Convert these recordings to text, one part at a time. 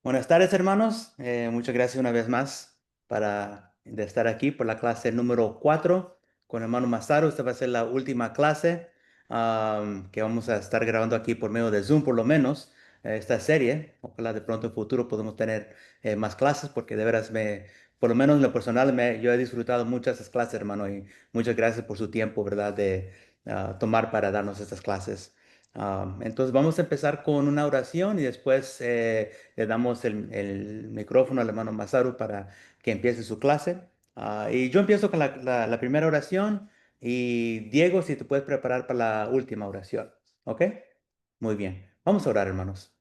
Buenas tardes, hermanos. Muchas gracias una vez más de estar aquí por la clase número 4 con el hermano Masaru. Esta va a ser la última clase que vamos a estar grabando aquí por medio de Zoom, por lo menos, esta serie. Ojalá de pronto en el futuro podamos tener más clases porque de veras por lo menos en lo personal, yo he disfrutado muchas de estas clases, hermano, y muchas gracias por su tiempo, ¿verdad?, de tomar para darnos estas clases. Entonces vamos a empezar con una oración y después le damos el micrófono al hermano Masaru para que empiece su clase. Y yo empiezo con la primera oración y Diego, si te puedes preparar para la última oración. ¿Ok? Muy bien. Vamos a orar, hermanos.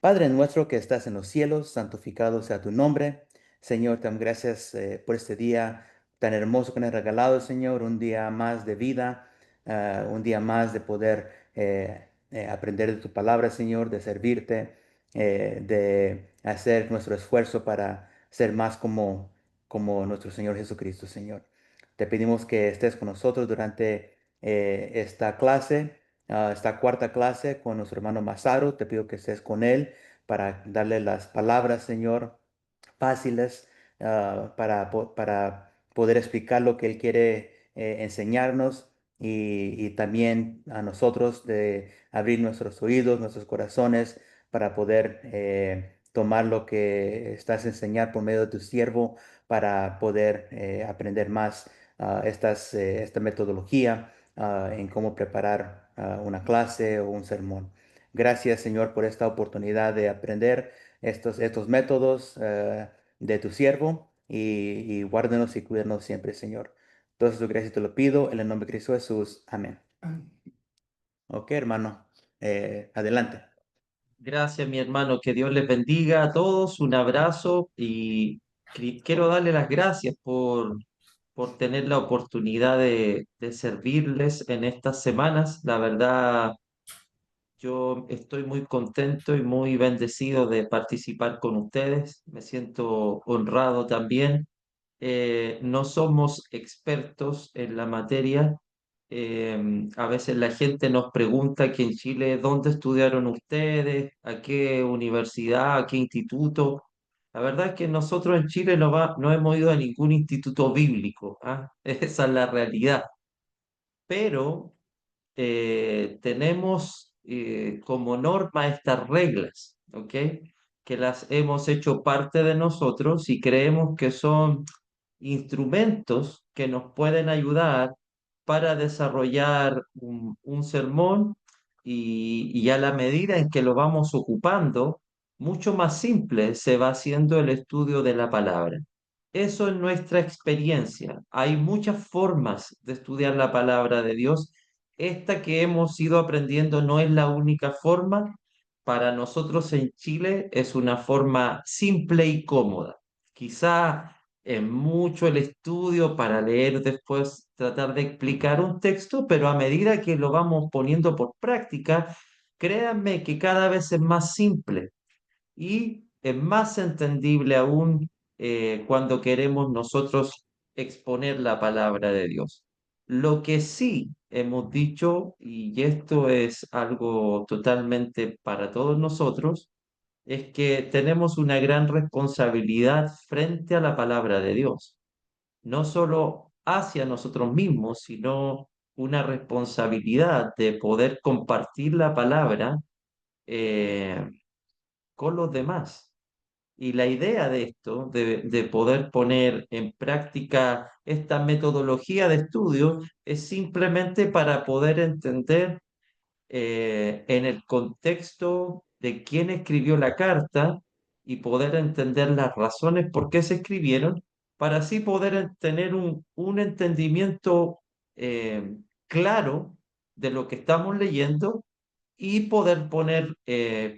Padre nuestro que estás en los cielos, santificado sea tu nombre. Señor, te damos gracias por este día tan hermoso que nos has regalado, Señor, un día más de vida, un día más de poder aprender de tu palabra, Señor, de servirte, de hacer nuestro esfuerzo para ser más como nuestro Señor Jesucristo, Señor. Te pedimos que estés con nosotros durante esta clase, esta cuarta clase con nuestro hermano Masaru. Te pido que estés con él para darle las palabras, Señor, fáciles, para poder explicar lo que él quiere enseñarnos y también a nosotros de abrir nuestros oídos, nuestros corazones para poder tomar lo que estás enseñar por medio de tu siervo para poder aprender más esta metodología en cómo preparar una clase o un sermón. Gracias, Señor, por esta oportunidad de aprender estos métodos de tu siervo y guárdenos y cuídanos siempre, Señor. Entonces, tu gracia te lo pido en el nombre de Cristo Jesús. Amén. Ok, hermano. Adelante. Gracias, mi hermano. Que Dios les bendiga a todos. Un abrazo y quiero darle las gracias por tener la oportunidad de servirles en estas semanas. La verdad, yo estoy muy contento y muy bendecido de participar con ustedes. Me siento honrado también. No somos expertos en la materia. A veces la gente nos pregunta aquí en Chile, ¿dónde estudiaron ustedes? ¿A qué universidad? ¿A qué instituto? La verdad es que nosotros en Chile no hemos ido a ningún instituto bíblico, ¿ah? Esa es la realidad. Pero tenemos como norma estas reglas, ¿ok? Que las hemos hecho parte de nosotros y creemos que son instrumentos que nos pueden ayudar para desarrollar un sermón y a la medida en que lo vamos ocupando, mucho más simple se va haciendo el estudio de la palabra. Eso es nuestra experiencia. Hay muchas formas de estudiar la palabra de Dios. Esta que hemos ido aprendiendo no es la única forma. Para nosotros en Chile es una forma simple y cómoda. Quizá es mucho el estudio para leer después, tratar de explicar un texto, pero a medida que lo vamos poniendo por práctica, créanme que cada vez es más simple y es más entendible aún cuando queremos nosotros exponer la palabra de Dios. Lo que sí hemos dicho, y esto es algo totalmente para todos nosotros, es que tenemos una gran responsabilidad frente a la palabra de Dios, no solo hacia nosotros mismos, sino una responsabilidad de poder compartir la palabra eh, con los demás. Y la idea de esto, de poder poner en práctica esta metodología de estudio, es simplemente para poder entender en el contexto de quién escribió la carta y poder entender las razones por qué se escribieron, para así poder tener un entendimiento eh, claro de lo que estamos leyendo y poder poner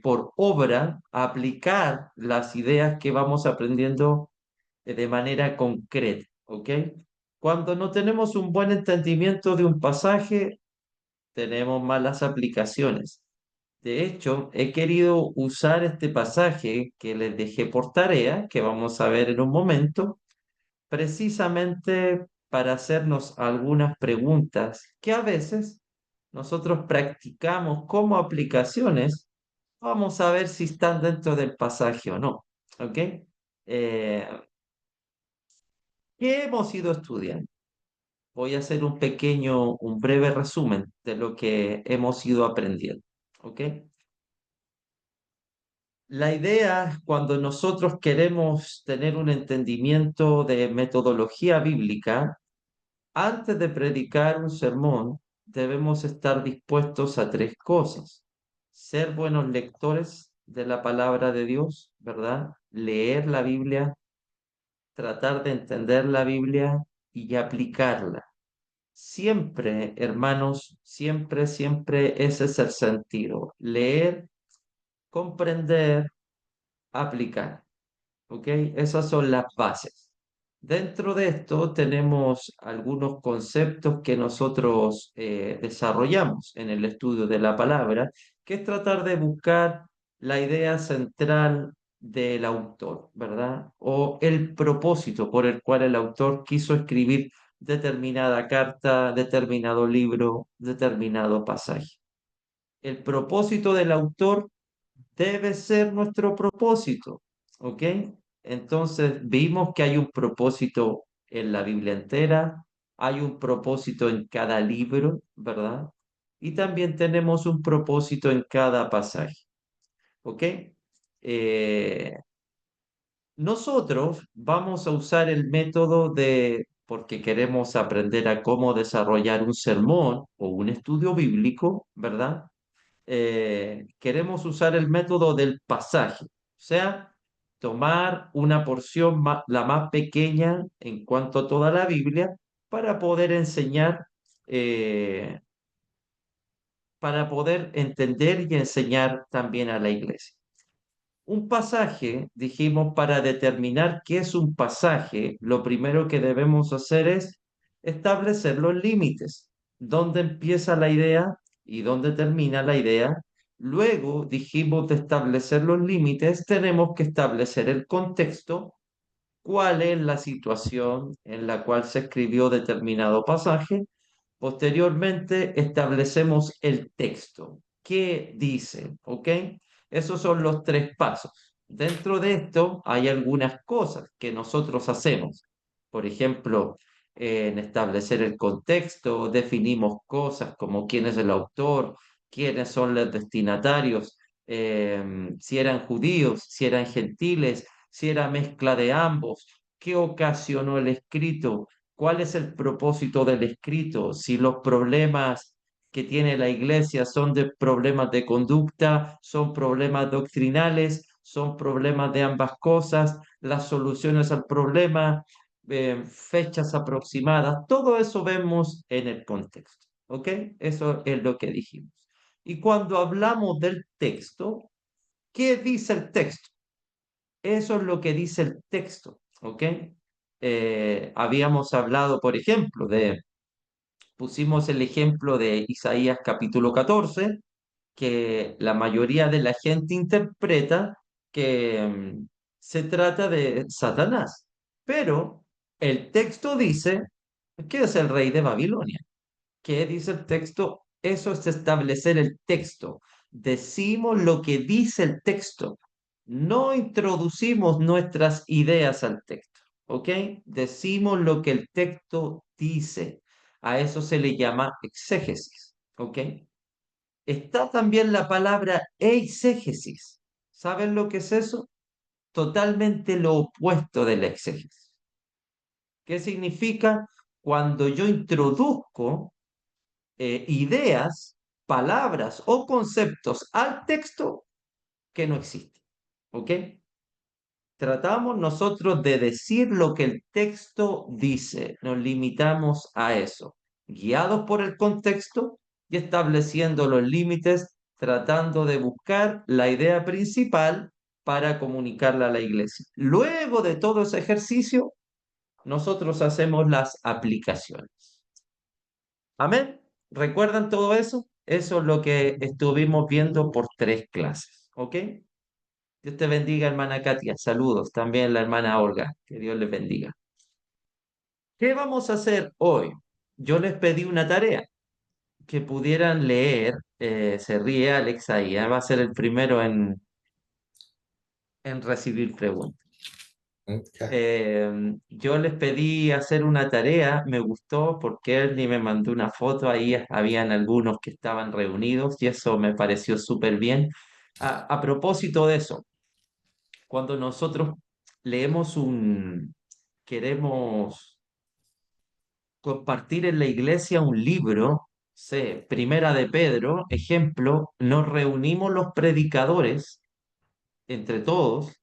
por obra, aplicar las ideas que vamos aprendiendo de manera concreta, ¿ok? Cuando no tenemos un buen entendimiento de un pasaje, tenemos malas aplicaciones. De hecho, he querido usar este pasaje que les dejé por tarea, que vamos a ver en un momento, precisamente para hacernos algunas preguntas que a veces nosotros practicamos como aplicaciones Vamos a ver si están dentro del pasaje o no. ¿Ok? ¿Qué hemos ido estudiando? Voy a hacer un breve resumen de lo que hemos ido aprendiendo. ¿Ok? La idea, cuando nosotros queremos tener un entendimiento de metodología bíblica, antes de predicar un sermón, debemos estar dispuestos a tres cosas. Ser buenos lectores de la palabra de Dios, ¿verdad? Leer la Biblia, tratar de entender la Biblia y aplicarla. Siempre, hermanos, siempre, siempre ese es el sentido. Leer, comprender, aplicar. ¿Ok? Esas son las bases. Dentro de esto tenemos algunos conceptos que nosotros desarrollamos en el estudio de la palabra, que es tratar de buscar la idea central del autor, ¿verdad? O el propósito por el cual el autor quiso escribir determinada carta, determinado libro, determinado pasaje. El propósito del autor debe ser nuestro propósito, ¿ok? Entonces vimos que hay un propósito en la Biblia entera, hay un propósito en cada libro, ¿verdad? Y también tenemos un propósito en cada pasaje, ¿ok? Eh, Nosotros vamos a usar el método porque queremos aprender a cómo desarrollar un sermón o un estudio bíblico, ¿verdad? Queremos usar el método del pasaje, o sea, tomar una porción la más pequeña en cuanto a toda la Biblia para poder enseñar, eh, para poder entender y enseñar también a la iglesia. Un pasaje, dijimos, para determinar qué es un pasaje, lo primero que debemos hacer es establecer los límites, dónde empieza la idea y dónde termina la idea. Luego, dijimos, de establecer los límites, tenemos que establecer el contexto, cuál es la situación en la cual se escribió determinado pasaje. Posteriormente establecemos el texto. ¿Qué dice? ¿Ok? Esos son los tres pasos. Dentro de esto hay algunas cosas que nosotros hacemos. Por ejemplo, en establecer el contexto, definimos cosas como quién es el autor, quiénes son los destinatarios, si eran judíos, si eran gentiles, si era mezcla de ambos, qué ocasionó el escrito, cuál es el propósito del escrito, si los problemas que tiene la iglesia son de problemas de conducta, son problemas doctrinales, son problemas de ambas cosas, las soluciones al problema, fechas aproximadas, todo eso vemos en el contexto, ¿ok? Eso es lo que dijimos. Y cuando hablamos del texto, ¿qué dice el texto? Eso es lo que dice el texto, ¿ok? Habíamos hablado, por ejemplo, pusimos el ejemplo de Isaías capítulo 14, que la mayoría de la gente interpreta que se trata de Satanás, pero el texto dice que es el rey de Babilonia. ¿Qué dice el texto? Eso es establecer el texto. Decimos lo que dice el texto. No introducimos nuestras ideas al texto. ¿Ok? Decimos lo que el texto dice. A eso se le llama exégesis. ¿Ok? Está también la palabra eisegesis. ¿Saben lo que es eso? Totalmente lo opuesto de la exégesis. ¿Qué significa? Cuando yo introduzco ideas, palabras o conceptos al texto que no existen. ¿Ok? Tratamos nosotros de decir lo que el texto dice, nos limitamos a eso, guiados por el contexto y estableciendo los límites, tratando de buscar la idea principal para comunicarla a la iglesia. Luego de todo ese ejercicio, nosotros hacemos las aplicaciones. Amén. ¿Recuerdan todo eso? Eso es lo que estuvimos viendo por tres clases. ¿Ok? Dios te bendiga, hermana Katia. Saludos. También la hermana Olga. Que Dios les bendiga. ¿Qué vamos a hacer hoy? Yo les pedí una tarea. que pudieran leer, se ríe Alex ahí, va a ser el primero en recibir preguntas. Okay. Yo les pedí hacer una tarea, me gustó porque él ni me mandó una foto, ahí habían algunos que estaban reunidos y eso me pareció súper bien. A propósito de eso, cuando nosotros leemos queremos compartir en la iglesia un libro, sé, Primera de Pedro, ejemplo, nos reunimos los predicadores entre todos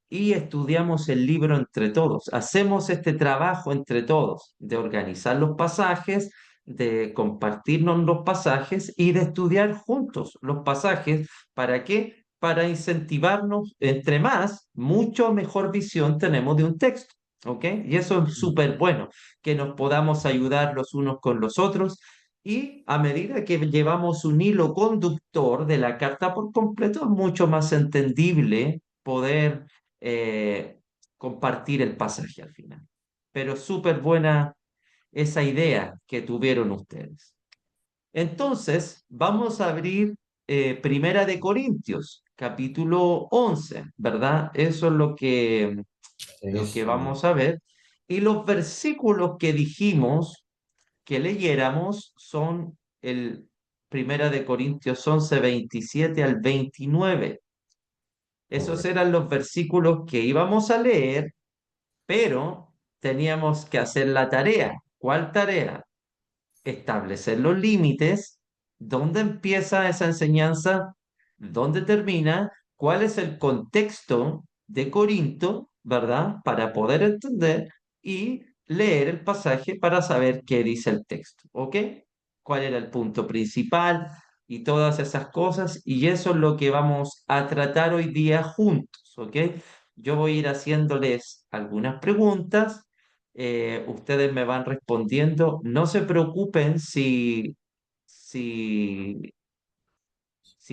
y estudiamos el libro entre todos. Hacemos este trabajo entre todos, de organizar los pasajes, de compartirnos los pasajes y de estudiar juntos los pasajes. ¿Para qué? Para incentivarnos, entre más, mucho mejor visión tenemos de un texto. ¿Ok? Y eso es súper bueno, que nos podamos ayudar los unos con los otros. Y a medida que llevamos un hilo conductor de la carta por completo, es mucho más entendible poder eh, compartir el pasaje al final. Pero súper buena esa idea que tuvieron ustedes. Entonces, vamos a abrir Primera de Corintios, capítulo 11, ¿verdad? Eso es lo que Eso. vamos a ver. Y los versículos que dijimos que leyéramos son el Primera de Corintios 11 27 al 29. Esos Correcto. eran los versículos que íbamos a leer, pero teníamos que hacer la tarea. ¿Cuál tarea? Establecer los límites, dónde empieza esa enseñanza, dónde termina, cuál es el contexto de Corinto, ¿verdad? Para poder entender y leer el pasaje para saber qué dice el texto, ¿ok? ¿Cuál era el punto principal? Y todas esas cosas, y eso es lo que vamos a tratar hoy día juntos, ¿ok? Yo voy a ir haciéndoles algunas preguntas, ustedes me van respondiendo. No se preocupen si, si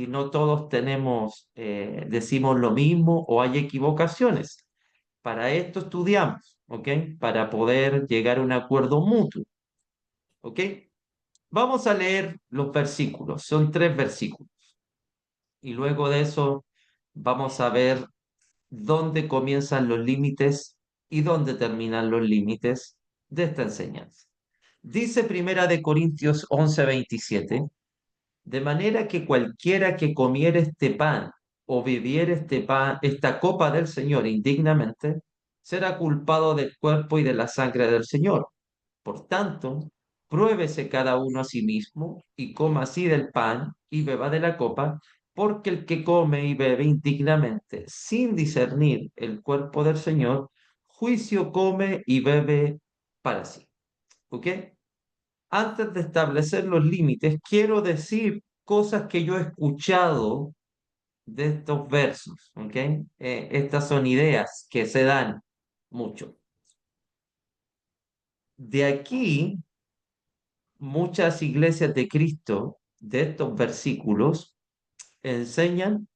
no todos decimos lo mismo o hay equivocaciones. Para esto estudiamos, ¿ok? Para poder llegar a un acuerdo mutuo, ¿ok? Vamos a leer los versículos, son 3 versículos. Y luego de eso vamos a ver dónde comienzan los límites y dónde terminan los límites de esta enseñanza. Dice Primera de Corintios 11:27, de manera que cualquiera que comiere este pan o bebiere este pan, esta copa del Señor indignamente, será culpado del cuerpo y de la sangre del Señor. Por tanto, pruébese cada uno a sí mismo y coma así del pan y beba de la copa, porque el que come y bebe indignamente, sin discernir el cuerpo del Señor, juicio come y bebe para sí. ¿Ok? Antes de establecer los límites, quiero decir cosas que yo he escuchado de estos versos, ¿ok? Estas son ideas que se dan mucho. De aquí, muchas iglesias de Cristo, de estos versículos, enseñan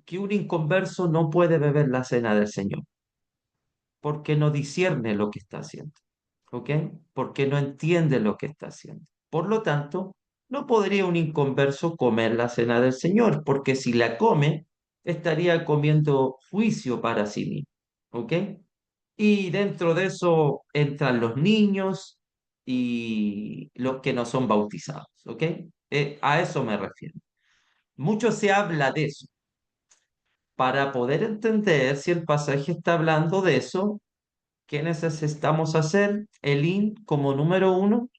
que un inconverso no puede beber la cena del Señor, porque no discierne lo que está haciendo. ¿Ok? Porque no entiende lo que está haciendo. Por lo tanto, no podría un inconverso comer la cena del Señor, porque si la come, estaría comiendo juicio para sí mismo. ¿Ok? Y dentro de eso entran los niños y los que no son bautizados. ¿Ok? A eso me refiero. Mucho se habla de eso. Para poder entender si el pasaje está hablando de eso, ¿qué necesitamos hacer? El IN como número uno,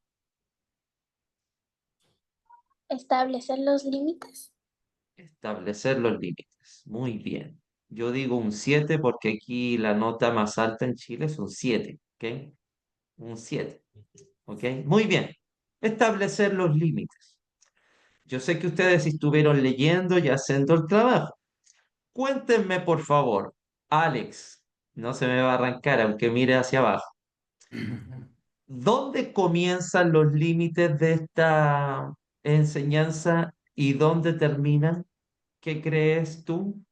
Establecer los límites. establecer los límites. Muy bien. Yo digo un 7 porque aquí la nota más alta en Chile es un 7, ¿ok? Un 7, ¿ok? Muy bien. Establecer los límites. Yo sé que ustedes estuvieron leyendo y haciendo el trabajo. Cuéntenme, por favor, Alex, no se me va a arrancar aunque mire hacia abajo. ¿Dónde comienzan los límites de esta enseñanza y dónde terminan? ¿Qué crees tú?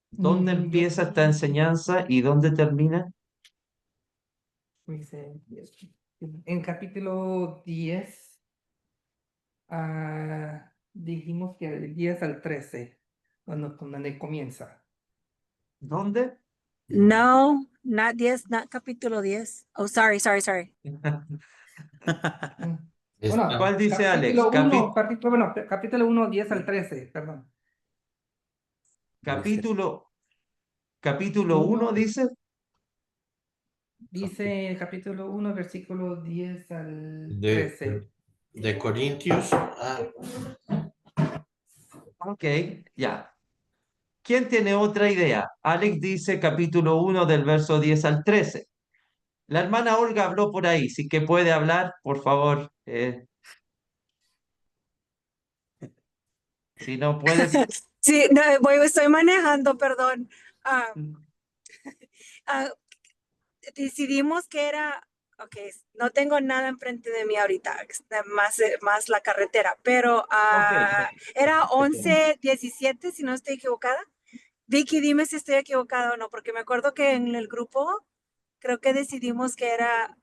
¿Dónde Yo, empieza esta enseñanza y dónde termina? dice, En capítulo 10, dijimos que del 10 al 13, donde comienza. ¿Dónde? No, not 10, not capítulo 10. Oh, sorry. Bueno, ¿Cuál dice Alex? capítulo 1, 10 al 13, perdón. Capítulo 1 dice. Dice capítulo 1, versículo 10 al De, 13. de Corintios. Ok, ya. ¿Quién tiene otra idea? Alex dice capítulo 1 del verso 10 al 13. La hermana Olga habló por ahí, si que puede hablar, por favor. Si no puedes. Sí, no, estoy manejando, perdón. Ah, ah, decidimos que era, ok, no tengo nada enfrente de mí ahorita, más la carretera, pero Ok, era 11:17, si no estoy equivocada. Vicky, dime si estoy equivocada o no, porque me acuerdo que en el grupo creo que decidimos que era,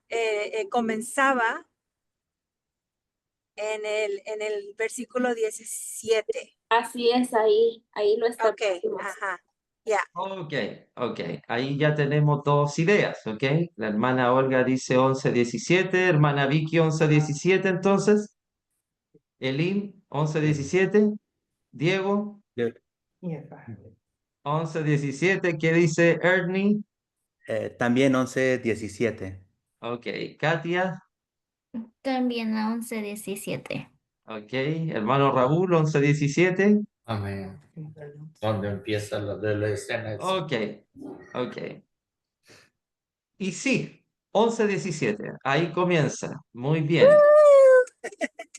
comenzaba en el versículo 17. Así es, ahí lo Ok, establecimos. ajá, ya. ok. Ahí ya tenemos dos ideas, ok. La hermana Olga dice 11:17, hermana Vicky 11:17, entonces. Elin 11:17, Diego Yo, 11:17, ¿qué dice Ernie? también 11:17. Ok, Katia, También a 11:17. ok, hermano Raúl 11:17, Amén. Donde empieza de la escena. ok. Y sí, 11:17, ahí comienza, muy bien.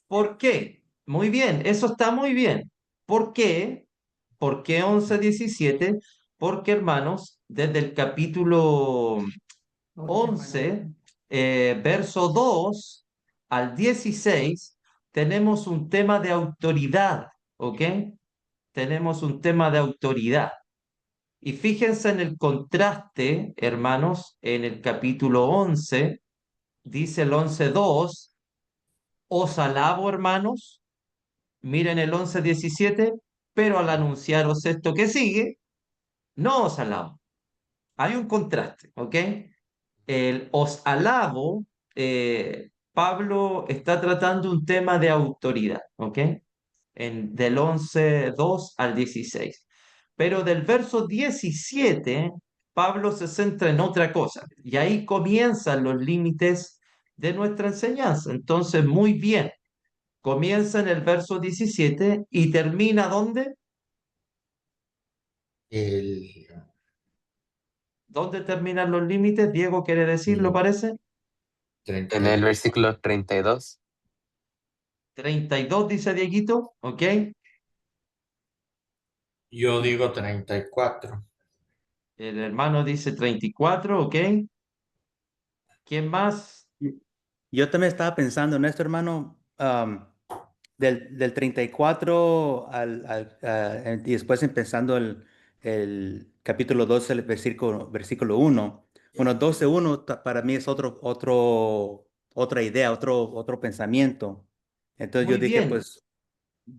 ¿Por qué? Muy bien, eso está muy bien. ¿Por qué? ¿Por qué 11:17? Porque, hermanos, desde el capítulo 11, verso 2 al 16, tenemos un tema de autoridad, ¿ok? Tenemos un tema de autoridad. Y fíjense en el contraste, hermanos, en el capítulo 11, dice el 11:2, os alabo, hermanos. Miren el 11:17, pero al anunciaros esto que sigue, no os alabo. Hay un contraste, ¿ok? El os alabo, Pablo está tratando un tema de autoridad, ¿ok? Del 11:2 al 16. Pero del verso 17, Pablo se centra en otra cosa y ahí comienzan los límites de nuestra enseñanza. Entonces, muy bien, comienza en el verso 17 y termina ¿dónde? El, ¿Dónde terminan los límites? Diego quiere decirlo, el parece. 30. En el versículo 32. 32 dice Dieguito, ¿ok? Yo digo 34. El hermano dice 34, ¿ok? ¿Quién más? Yo también estaba pensando en esto, hermano, del 34 y después empezando el capítulo 12, el versículo 1. Bueno, 12:1 para mí es otra idea, otro pensamiento. Entonces yo Muy dije, bien, pues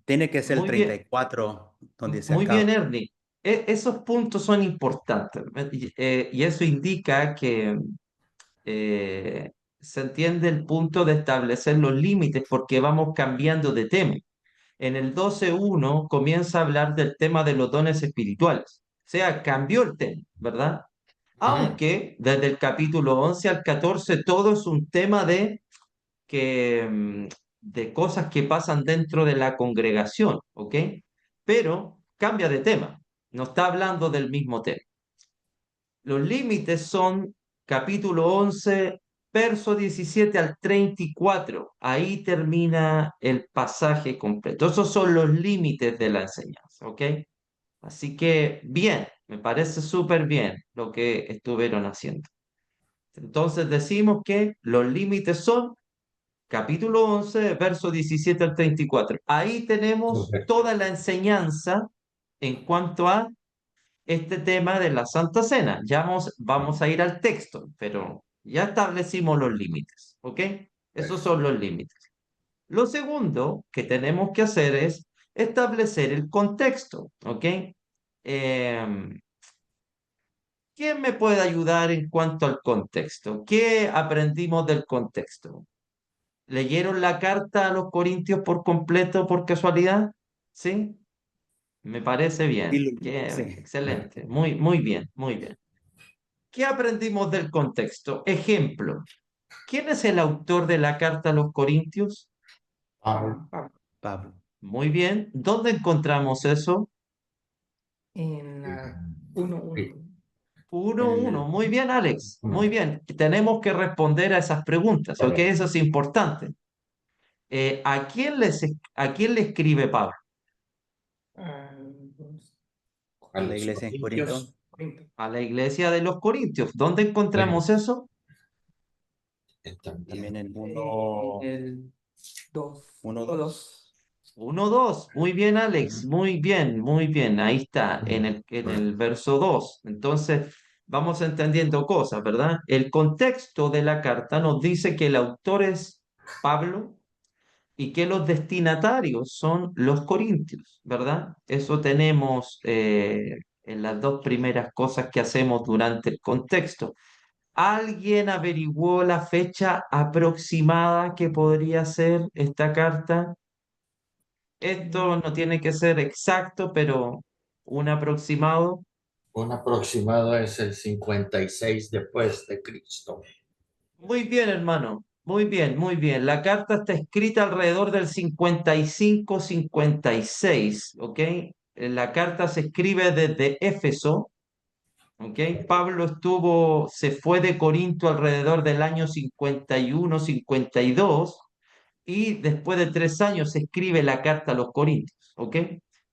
tiene que ser el muy bien, 34 donde se muy bien, acaba. Ernie. Esos puntos son importantes y eso indica que eh, se entiende el punto de establecer los límites porque vamos cambiando de tema. En el 12:1 comienza a hablar del tema de los dones espirituales. O sea, cambió el tema, ¿verdad? Ujú. Aunque desde el capítulo 11 al 14 todo es un tema que, mm, de cosas que pasan dentro de la congregación, ¿ok? Pero cambia de tema, no está hablando del mismo tema. Los límites son capítulo 11, verso 17 al 34. Ahí termina el pasaje completo. Esos son los límites de la enseñanza, ¿ok? Así que bien, me parece súper bien lo que estuvieron haciendo. Entonces decimos que los límites son capítulo 11, verso 17 al 34. Ahí tenemos Correcto. toda la enseñanza en cuanto a este tema de la Santa Cena. Ya vamos a ir al texto, pero Ya establecimos los límites, ¿ok? Esos son los límites. Lo segundo que tenemos que hacer es establecer el contexto, ¿ok? Em, ¿Quién me puede ayudar en cuanto al contexto? ¿Qué aprendimos del contexto? ¿Leyeron la carta a los Corintios por completo, por casualidad? ¿Sí? Me parece Sí, bien. sí. Excelente. Muy, muy bien, muy bien. ¿Qué aprendimos del contexto? Ejemplo. ¿Quién es el autor de la carta a los Corintios? Pablo. Pablo. Muy bien. ¿Dónde encontramos eso? En la 1:1. 1-1. Muy bien, Alex. Muy Mm. bien. Tenemos que responder a esas preguntas, ¿ok? Eso es importante. ¿A quién le escribe Pablo? Ah, los A La los iglesia en Corintios. Corinto. Corintios. A la iglesia de los Corintios. ¿Dónde encontramos eso? También También. en En el 2. 1-2. 1-2. Muy bien, Alex. Muy bien, muy bien. Ahí está, en Mm. el verso 2. Entonces, vamos entendiendo cosas, ¿verdad? El contexto de la carta nos dice que el autor es Pablo y que los destinatarios son los corintios, ¿verdad? Eso tenemos en las dos primeras cosas que hacemos durante el contexto. ¿Alguien averiguó la fecha aproximada que podría ser esta carta? Esto no tiene que ser exacto, pero un aproximado. Un aproximado es el 56 después de Cristo. Muy bien, hermano. Muy bien, muy bien. La carta está escrita alrededor del 55-56, ¿ok? La carta se escribe desde Éfeso, ¿ok? Pablo se fue de Corinto alrededor del año 51-52 y después de 3 años se escribe la carta a los Corintios, ¿ok?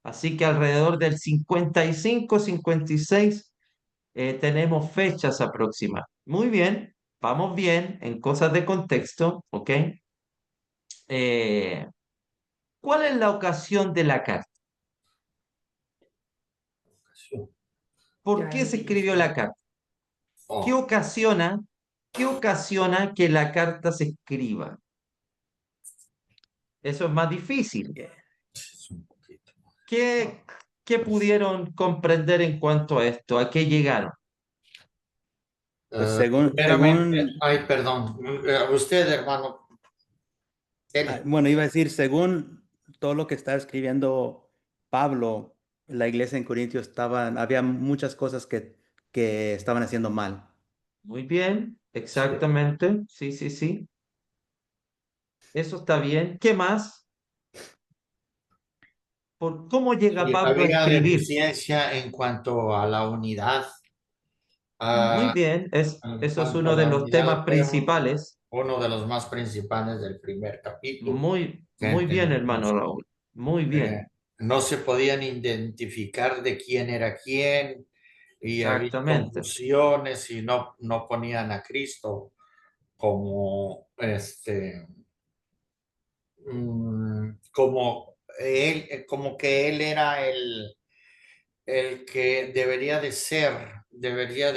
Así que alrededor del 55-56 tenemos fechas aproximadas. Muy bien, vamos bien en cosas de contexto, ¿ok? Eh, ¿Cuál es la ocasión de la carta? ¿Por Ya qué se en escribió la Jerusalén. carta? ¿Qué Oh, ocasiona, qué ocasiona que la carta se escriba? Eso es más difícil. es un poquito. ¿Qué, qué pudieron comprender en cuanto a esto? ¿A qué llegaron? Pues Primeramente, ay, perdón, usted, hermano, él, bueno, iba a decir, según todo lo que está escribiendo Pablo, la iglesia en Corinto había muchas cosas que estaban haciendo mal. Muy bien, sí, exactamente. Sí, sí, sí. Eso está bien. ¿Qué más? ¿Cómo llega sí, Pablo a había escribir? deficiencia en cuanto a la unidad. Muy ah, bien, en eso es cuanto a uno de la los unidad, temas fue principales. uno de los más principales del primer capítulo Muy, que muy bien, hermano entendimos. Raúl. Muy bien, No se podían identificar de quién era quién y había exactamente. confusiones y no ponían a Cristo como como que él era el que debería de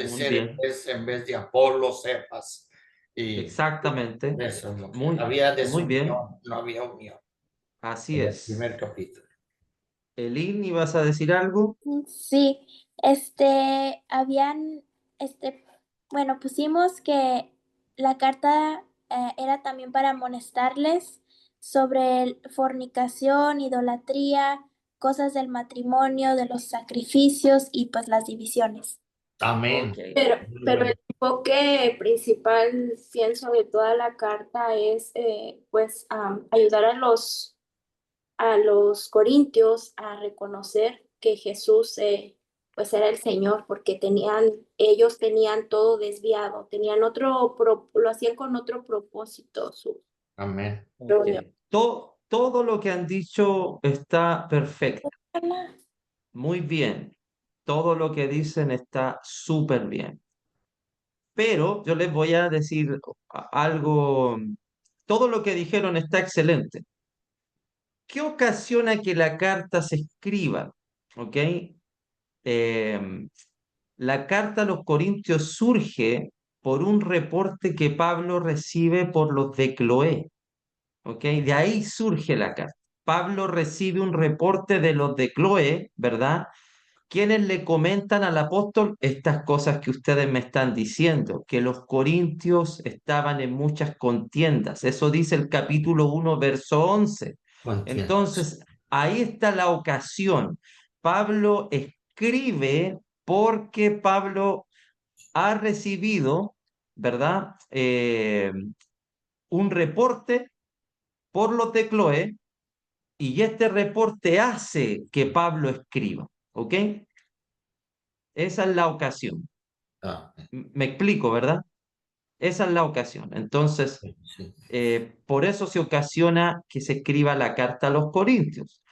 Muy ser bien, en vez de Apolo, Cefas. Y exactamente. eso es lo que Muy, había muy bien. desunión, no había unión Así en el primer es. capítulo. Elin, ¿ibas a decir algo? Sí, habían, bueno, pusimos que la carta era también para amonestarles sobre fornicación, idolatría, cosas del matrimonio, de los sacrificios y pues las divisiones. Ok, Amén. Pero el enfoque principal, pienso, de toda la carta es, pues, ayudar a los corintios a reconocer que Jesús, pues, era el Señor, porque ellos tenían todo desviado, lo hacían con otro propósito, su Amén. ok. reunión. Todo lo que han dicho está perfecto. Muy bien. Todo lo que dicen está súper bien. Pero yo les voy a decir algo. Todo lo que dijeron está excelente. ¿Qué ocasiona que la carta se escriba? ¿Ok? Em, la carta a los Corintios surge por un reporte que Pablo recibe por los de Cloé. ¿Ok? De ahí surge la carta. Pablo recibe un reporte de los de Cloé, ¿verdad? Quienes le comentan al apóstol estas cosas que ustedes me están diciendo, que los corintios estaban en muchas contiendas. Eso dice el capítulo 1, verso 11. Contiendas. Entonces, ahí está la ocasión. Pablo escribe porque Pablo ha recibido, ¿verdad? Un reporte por los de Cloé y este reporte hace que Pablo escriba, ¿ok? Esa es la ocasión. Ah, Me explico, ¿verdad? Esa es la ocasión. Entonces, sí, sí. por eso se ocasiona que se escriba la carta a los Corintios.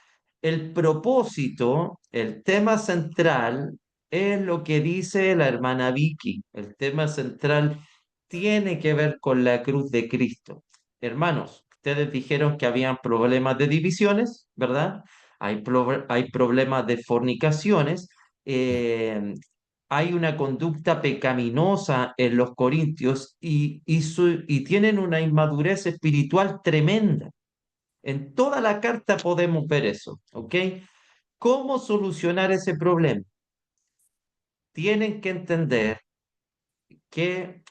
El propósito, el tema central, es lo que dice la hermana Vicky. El tema central tiene que ver con la cruz de Cristo. Hermanos, ustedes dijeron que habían problemas de divisiones, ¿verdad? Hay problemas de fornicaciones. eh, Hay una conducta pecaminosa en los corintios y tienen una inmadurez espiritual tremenda. En toda la carta podemos ver eso, ¿ok? ¿Cómo solucionar ese problema? Tienen que entender que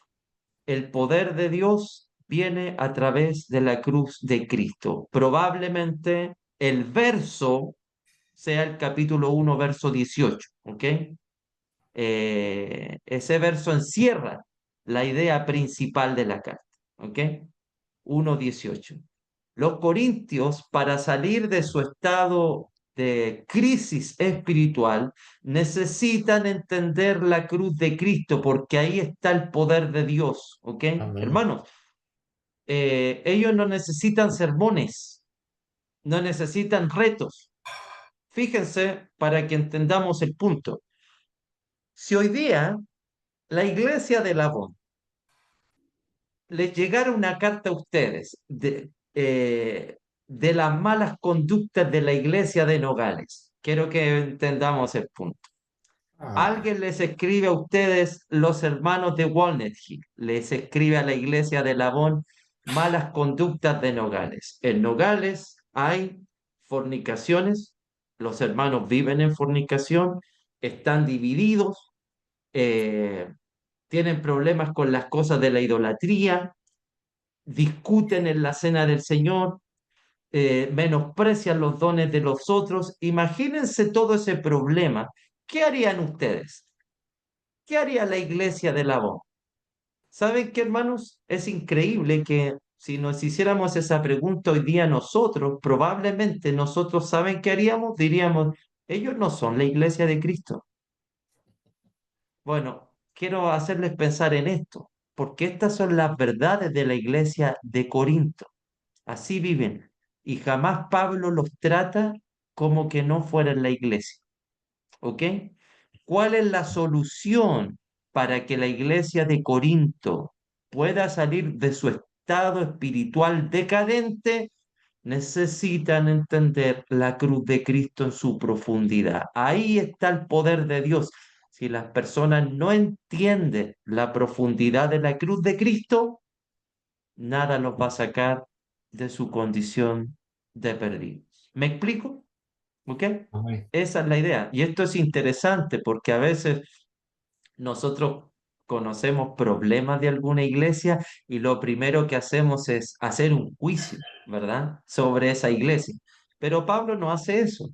el poder de Dios viene a través de la cruz de Cristo. Probablemente el verso sea el capítulo 1, verso 18, ¿ok? Ese verso encierra la idea principal de la carta, ¿ok? 1:18. Los corintios, para salir de su estado de crisis espiritual, necesitan entender la cruz de Cristo, porque ahí está el poder de Dios, ¿ok? Amén. Hermanos, ellos no necesitan sermones, no necesitan retos. Fíjense para que entendamos el punto. Si hoy día la iglesia de Labón les llegara una carta a ustedes de las malas conductas de la iglesia de Nogales. Quiero que entendamos el punto. Ah, Alguien les escribe a ustedes, los hermanos de Walnut Hill, les escribe a la iglesia de Labón malas conductas de Nogales. En Nogales hay fornicaciones, los hermanos viven en fornicación, están divididos, eh, tienen problemas con las cosas de la idolatría, discuten en la cena del Señor, menosprecian los dones de los otros. Imagínense todo ese problema. ¿Qué harían ustedes? ¿Qué haría la iglesia de Labón? ¿Saben qué, hermanos? Es increíble que si nos hiciéramos esa pregunta hoy día nosotros, probablemente nosotros, ¿saben qué haríamos? Diríamos, ellos no son la iglesia de Cristo. Bueno, quiero hacerles pensar en esto, porque estas son las verdades de la iglesia de Corinto. Así viven. Y jamás Pablo los trata como que no fueran la iglesia. ¿Ok? ¿Cuál es la solución para que la iglesia de Corinto pueda salir de su estado espiritual decadente? Necesitan entender la cruz de Cristo en su profundidad. Ahí está el poder de Dios. Si las personas no entienden la profundidad de la cruz de Cristo, nada los va a sacar de su condición de perdidos. ¿Me explico? ¿Ok? amén. Esa es la idea. Y esto es interesante porque a veces nosotros conocemos problemas de alguna iglesia y lo primero que hacemos es hacer un juicio, ¿verdad? Sobre esa iglesia. Pero Pablo no hace eso.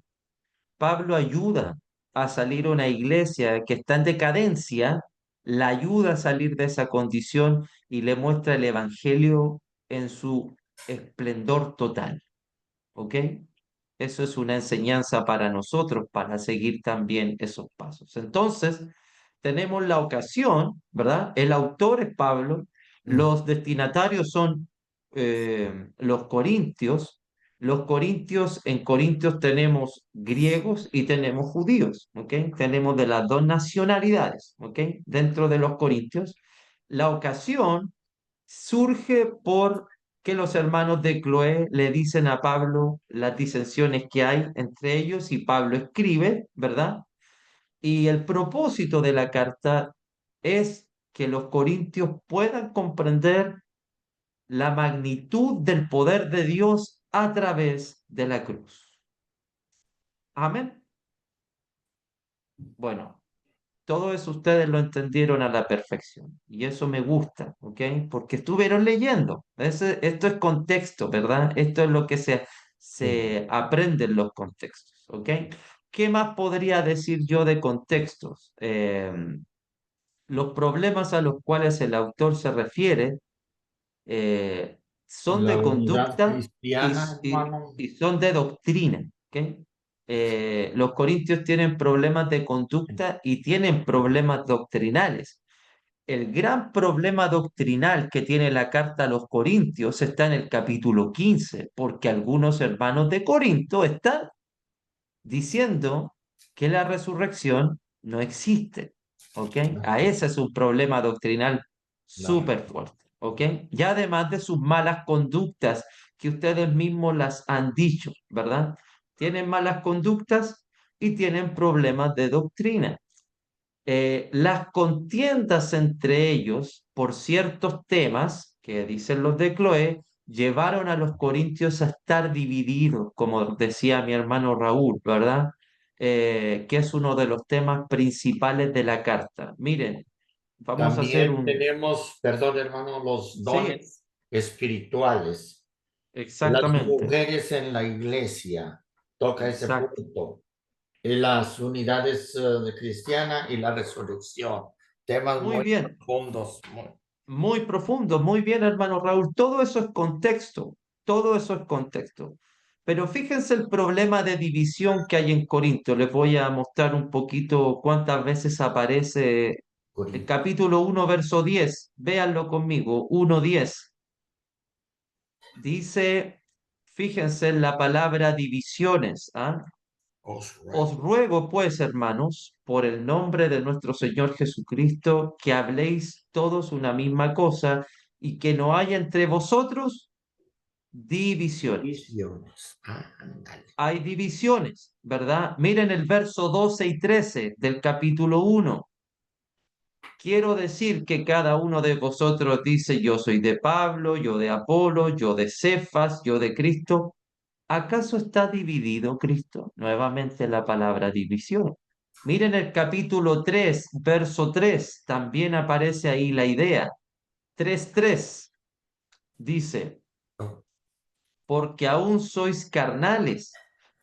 Pablo ayuda a salir una iglesia que está en decadencia, la ayuda a salir de esa condición y le muestra el evangelio en su esplendor total. ¿Ok? Eso es una enseñanza para nosotros para seguir también esos pasos. Entonces, tenemos la ocasión, ¿verdad? El autor es Pablo, Mm. los destinatarios son los corintios. Los corintios, en Corintios tenemos griegos y tenemos judíos, ¿ok? Tenemos de las dos nacionalidades, ¿ok? Dentro de los corintios. La ocasión surge por que los hermanos de Cloé le dicen a Pablo las disensiones que hay entre ellos y Pablo escribe, ¿verdad? Y el propósito de la carta es que los corintios puedan comprender la magnitud del poder de Dios a través de la cruz. Amén. Bueno, todo eso ustedes lo entendieron a la perfección y eso me gusta, ¿ok? Porque estuvieron leyendo. Esto es contexto, ¿verdad? Esto es lo que se aprende en los contextos, ¿ok? ¿Qué más podría decir yo de contextos? Los problemas a los cuales el autor se refiere son La de unidad conducta cristiana, hermano. y son de doctrina, ¿ok? Los corintios tienen problemas de conducta y tienen problemas doctrinales. El gran problema doctrinal que tiene la carta a los corintios está en el capítulo 15, porque algunos hermanos de Corinto están diciendo que la resurrección no existe, ¿ok? A ese es un problema doctrinal Claro. súper fuerte, ¿ok? Y además de sus malas conductas, que ustedes mismos las han dicho, ¿verdad? Tienen malas conductas y tienen problemas de doctrina. Las contiendas entre ellos por ciertos temas, que dicen los de Cloé, llevaron a los corintios a estar divididos, como decía mi hermano Raúl, ¿verdad? Que es uno de los temas principales de la carta. Miren, vamos a hacer También un... tenemos, perdón, hermano, los Sí, dones espirituales. Las exactamente, mujeres en la iglesia, toca ese exacto. punto. Y las unidades de cristiana y la resurrección. Temas Muy muy bien. profundos. Muy profundo, muy bien, hermano Raúl. Todo eso es contexto, todo eso es contexto. Pero fíjense el problema de división que hay en Corinto. Les voy a mostrar un poquito cuántas veces aparece el capítulo 1, verso 10. Véanlo conmigo, 1:10. Dice, fíjense en la palabra divisiones, ¿ah? Os ruego, pues, hermanos, por el nombre de nuestro Señor Jesucristo, que habléis todos una misma cosa y que no haya entre vosotros divisiones. Visiones. Ándale. Hay divisiones, ¿verdad? Miren el verso 12 y 13 del capítulo 1. Quiero decir que cada uno de vosotros dice, yo soy de Pablo, yo de Apolo, yo de Cefas, yo de Cristo. ¿Acaso está dividido Cristo? Nuevamente la palabra división. Miren el capítulo 3, verso 3, también aparece ahí la idea. 3:3 dice, porque aún sois carnales,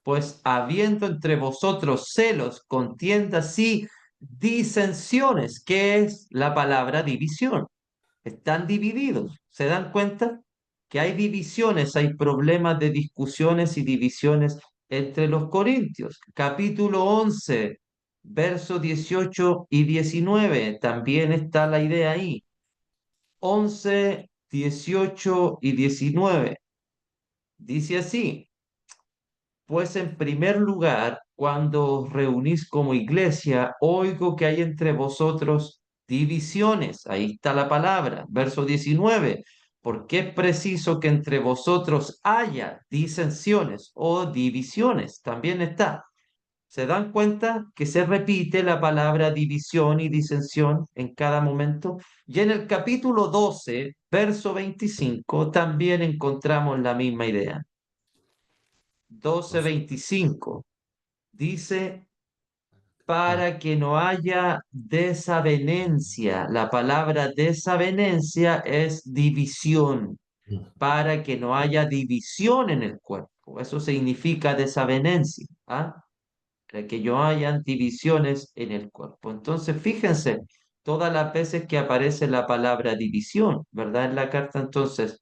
pues habiendo entre vosotros celos, contiendas y disensiones, que es la palabra división. Están divididos. ¿Se dan cuenta? Que hay divisiones, hay problemas de discusiones y divisiones entre los corintios. Capítulo 11, versos 18 y 19. También está la idea ahí. 11, 18 y 19. Dice así, pues en primer lugar, cuando os reunís como iglesia, oigo que hay entre vosotros divisiones. Ahí está la palabra, verso 19. Porque es preciso que entre vosotros haya disensiones o divisiones. También está. ¿Se dan cuenta que se repite la palabra división y disensión en cada momento? Y en el capítulo 12, verso 25, también encontramos la misma idea. 12:25 dice, para que no haya desavenencia. La palabra desavenencia es división, para que no haya división en el cuerpo. Eso significa desavenencia, ¿ah? Para que no haya divisiones en el cuerpo. Entonces, fíjense, todas las veces que aparece la palabra división, ¿verdad? En la carta, entonces,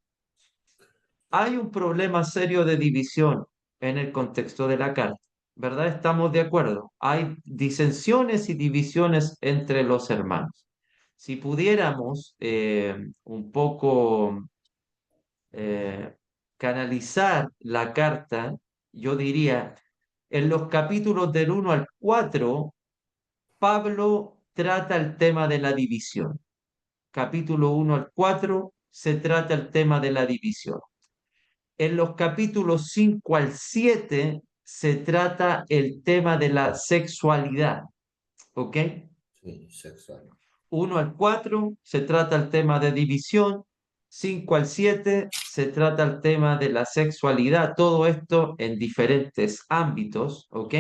hay un problema serio de división en el contexto de la carta, ¿verdad? Estamos de acuerdo. Hay disensiones y divisiones entre los hermanos. Si pudiéramos un poco canalizar la carta, yo diría, en los capítulos del 1 al 4, Pablo trata el tema de la división. Capítulo 1 al 4 se trata el tema de la división. En los capítulos 5 al 7 se trata el tema de la sexualidad, ¿ok? Sí, sexual. 1 al 4 se trata el tema de división, 5 al 7 se trata el tema de la sexualidad, todo esto en diferentes ámbitos, ¿ok?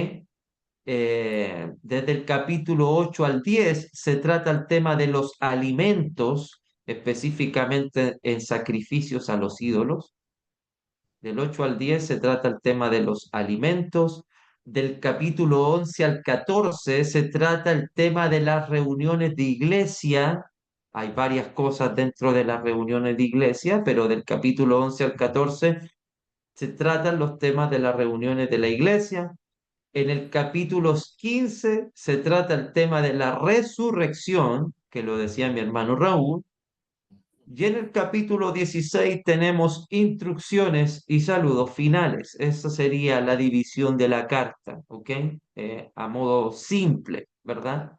Desde el capítulo 8 al 10 se trata el tema de los alimentos, específicamente en sacrificios a los ídolos. Del 8 al 10 se trata el tema de los alimentos. Del capítulo 11 al 14 se trata el tema de las reuniones de iglesia. Hay varias cosas dentro de las reuniones de iglesia, pero del capítulo 11 al 14 se tratan los temas de las reuniones de la iglesia. En el capítulo 15 se trata el tema de la resurrección, que lo decía mi hermano Raúl. Y en el capítulo 16 tenemos instrucciones y saludos finales. Esa sería la división de la carta, ¿ok? A modo simple, ¿verdad?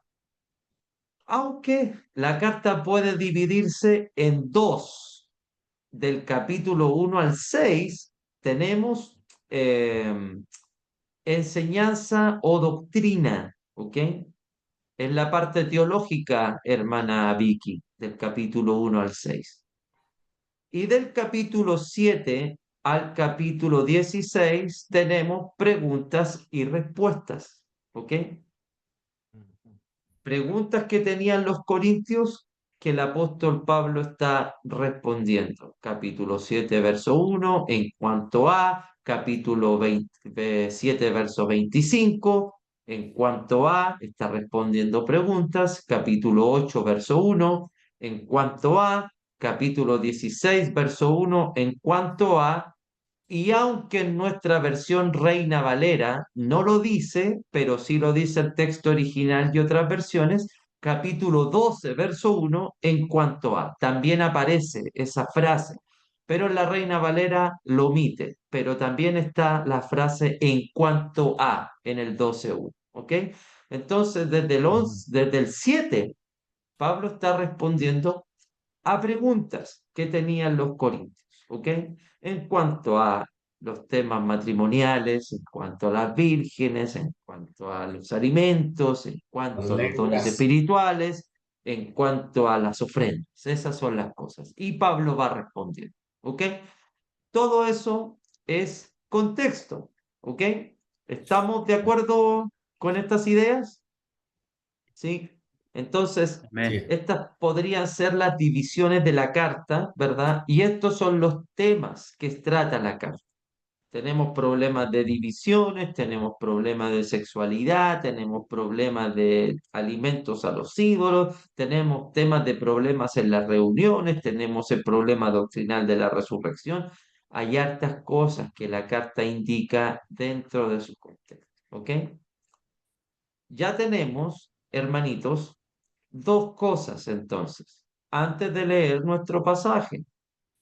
Aunque la carta puede dividirse en dos. Del capítulo 1 al 6 tenemos enseñanza o doctrina, ¿ok? En la parte teológica, hermana Vicky, del capítulo 1 al 6. Y del capítulo 7 al capítulo 16 tenemos preguntas y respuestas, ¿ok? Preguntas que tenían los corintios que el apóstol Pablo está respondiendo. Capítulo 7, verso 1, en cuanto a, capítulo 7, verso 25, en cuanto a, está respondiendo preguntas. Capítulo 8, verso 1, en cuanto a, capítulo 16, verso 1, en cuanto a, y aunque en nuestra versión Reina Valera no lo dice, pero sí lo dice el texto original y otras versiones, capítulo 12, verso 1, en cuanto a, también aparece esa frase, pero en la Reina Valera lo omite, pero también está la frase en cuanto a en el 12.1, ¿ok? Entonces, desde el 7, Pablo está respondiendo a preguntas que tenían los corintios, ¿ok? En cuanto a los temas matrimoniales, en cuanto a las vírgenes, en cuanto a los alimentos, en cuanto a los dones Lenguas. espirituales, en cuanto a las ofrendas. Esas son las cosas. Y Pablo va respondiendo, ¿ok? Todo eso es contexto, ¿ok? ¿Estamos de acuerdo con estas ideas? ¿Sí? Entonces, Amén. Sí. estas podrían ser las divisiones de la carta, ¿verdad? Y estos son los temas que trata la carta. Tenemos problemas de divisiones, tenemos problemas de sexualidad, tenemos problemas de alimentos a los ídolos, tenemos temas de problemas en las reuniones, tenemos el problema doctrinal de la resurrección. Hay hartas cosas que la carta indica dentro de su contexto, ¿ok? Ya tenemos, hermanitos, dos cosas entonces. Antes de leer nuestro pasaje,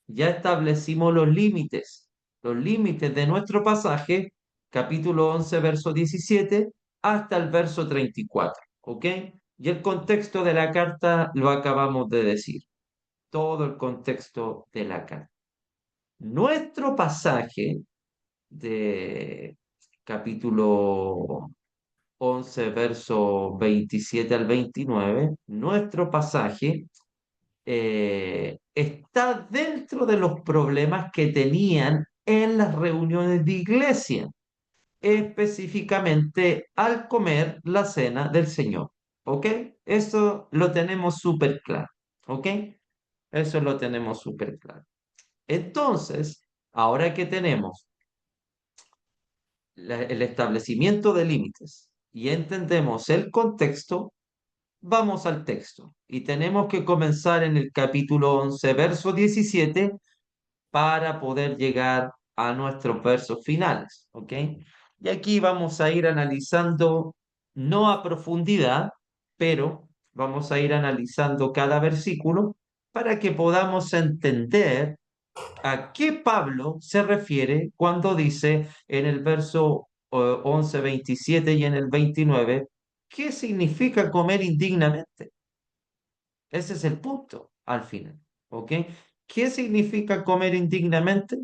ya establecimos los límites de nuestro pasaje, capítulo 11, verso 17, hasta el verso 34, ¿ok? Y el contexto de la carta lo acabamos de decir, todo el contexto de la carta. Nuestro pasaje de capítulo 11, verso 27 al 29, nuestro pasaje está dentro de los problemas que tenían en las reuniones de iglesia, específicamente al comer la cena del Señor. ¿Ok? Eso lo tenemos súper claro. ¿Ok? Eso lo tenemos súper claro. Entonces, ahora que tenemos el establecimiento de límites y entendemos el contexto, vamos al texto. Y tenemos que comenzar en el capítulo 11, verso 17, para poder llegar a nuestros versos finales. ¿Ok? Y aquí vamos a ir analizando, no a profundidad, pero vamos a ir analizando cada versículo para que podamos entender a qué Pablo se refiere cuando dice en el verso 11, 27 y en el 29, ¿qué significa comer indignamente? Ese es el punto al final, ¿ok? ¿Qué significa comer indignamente?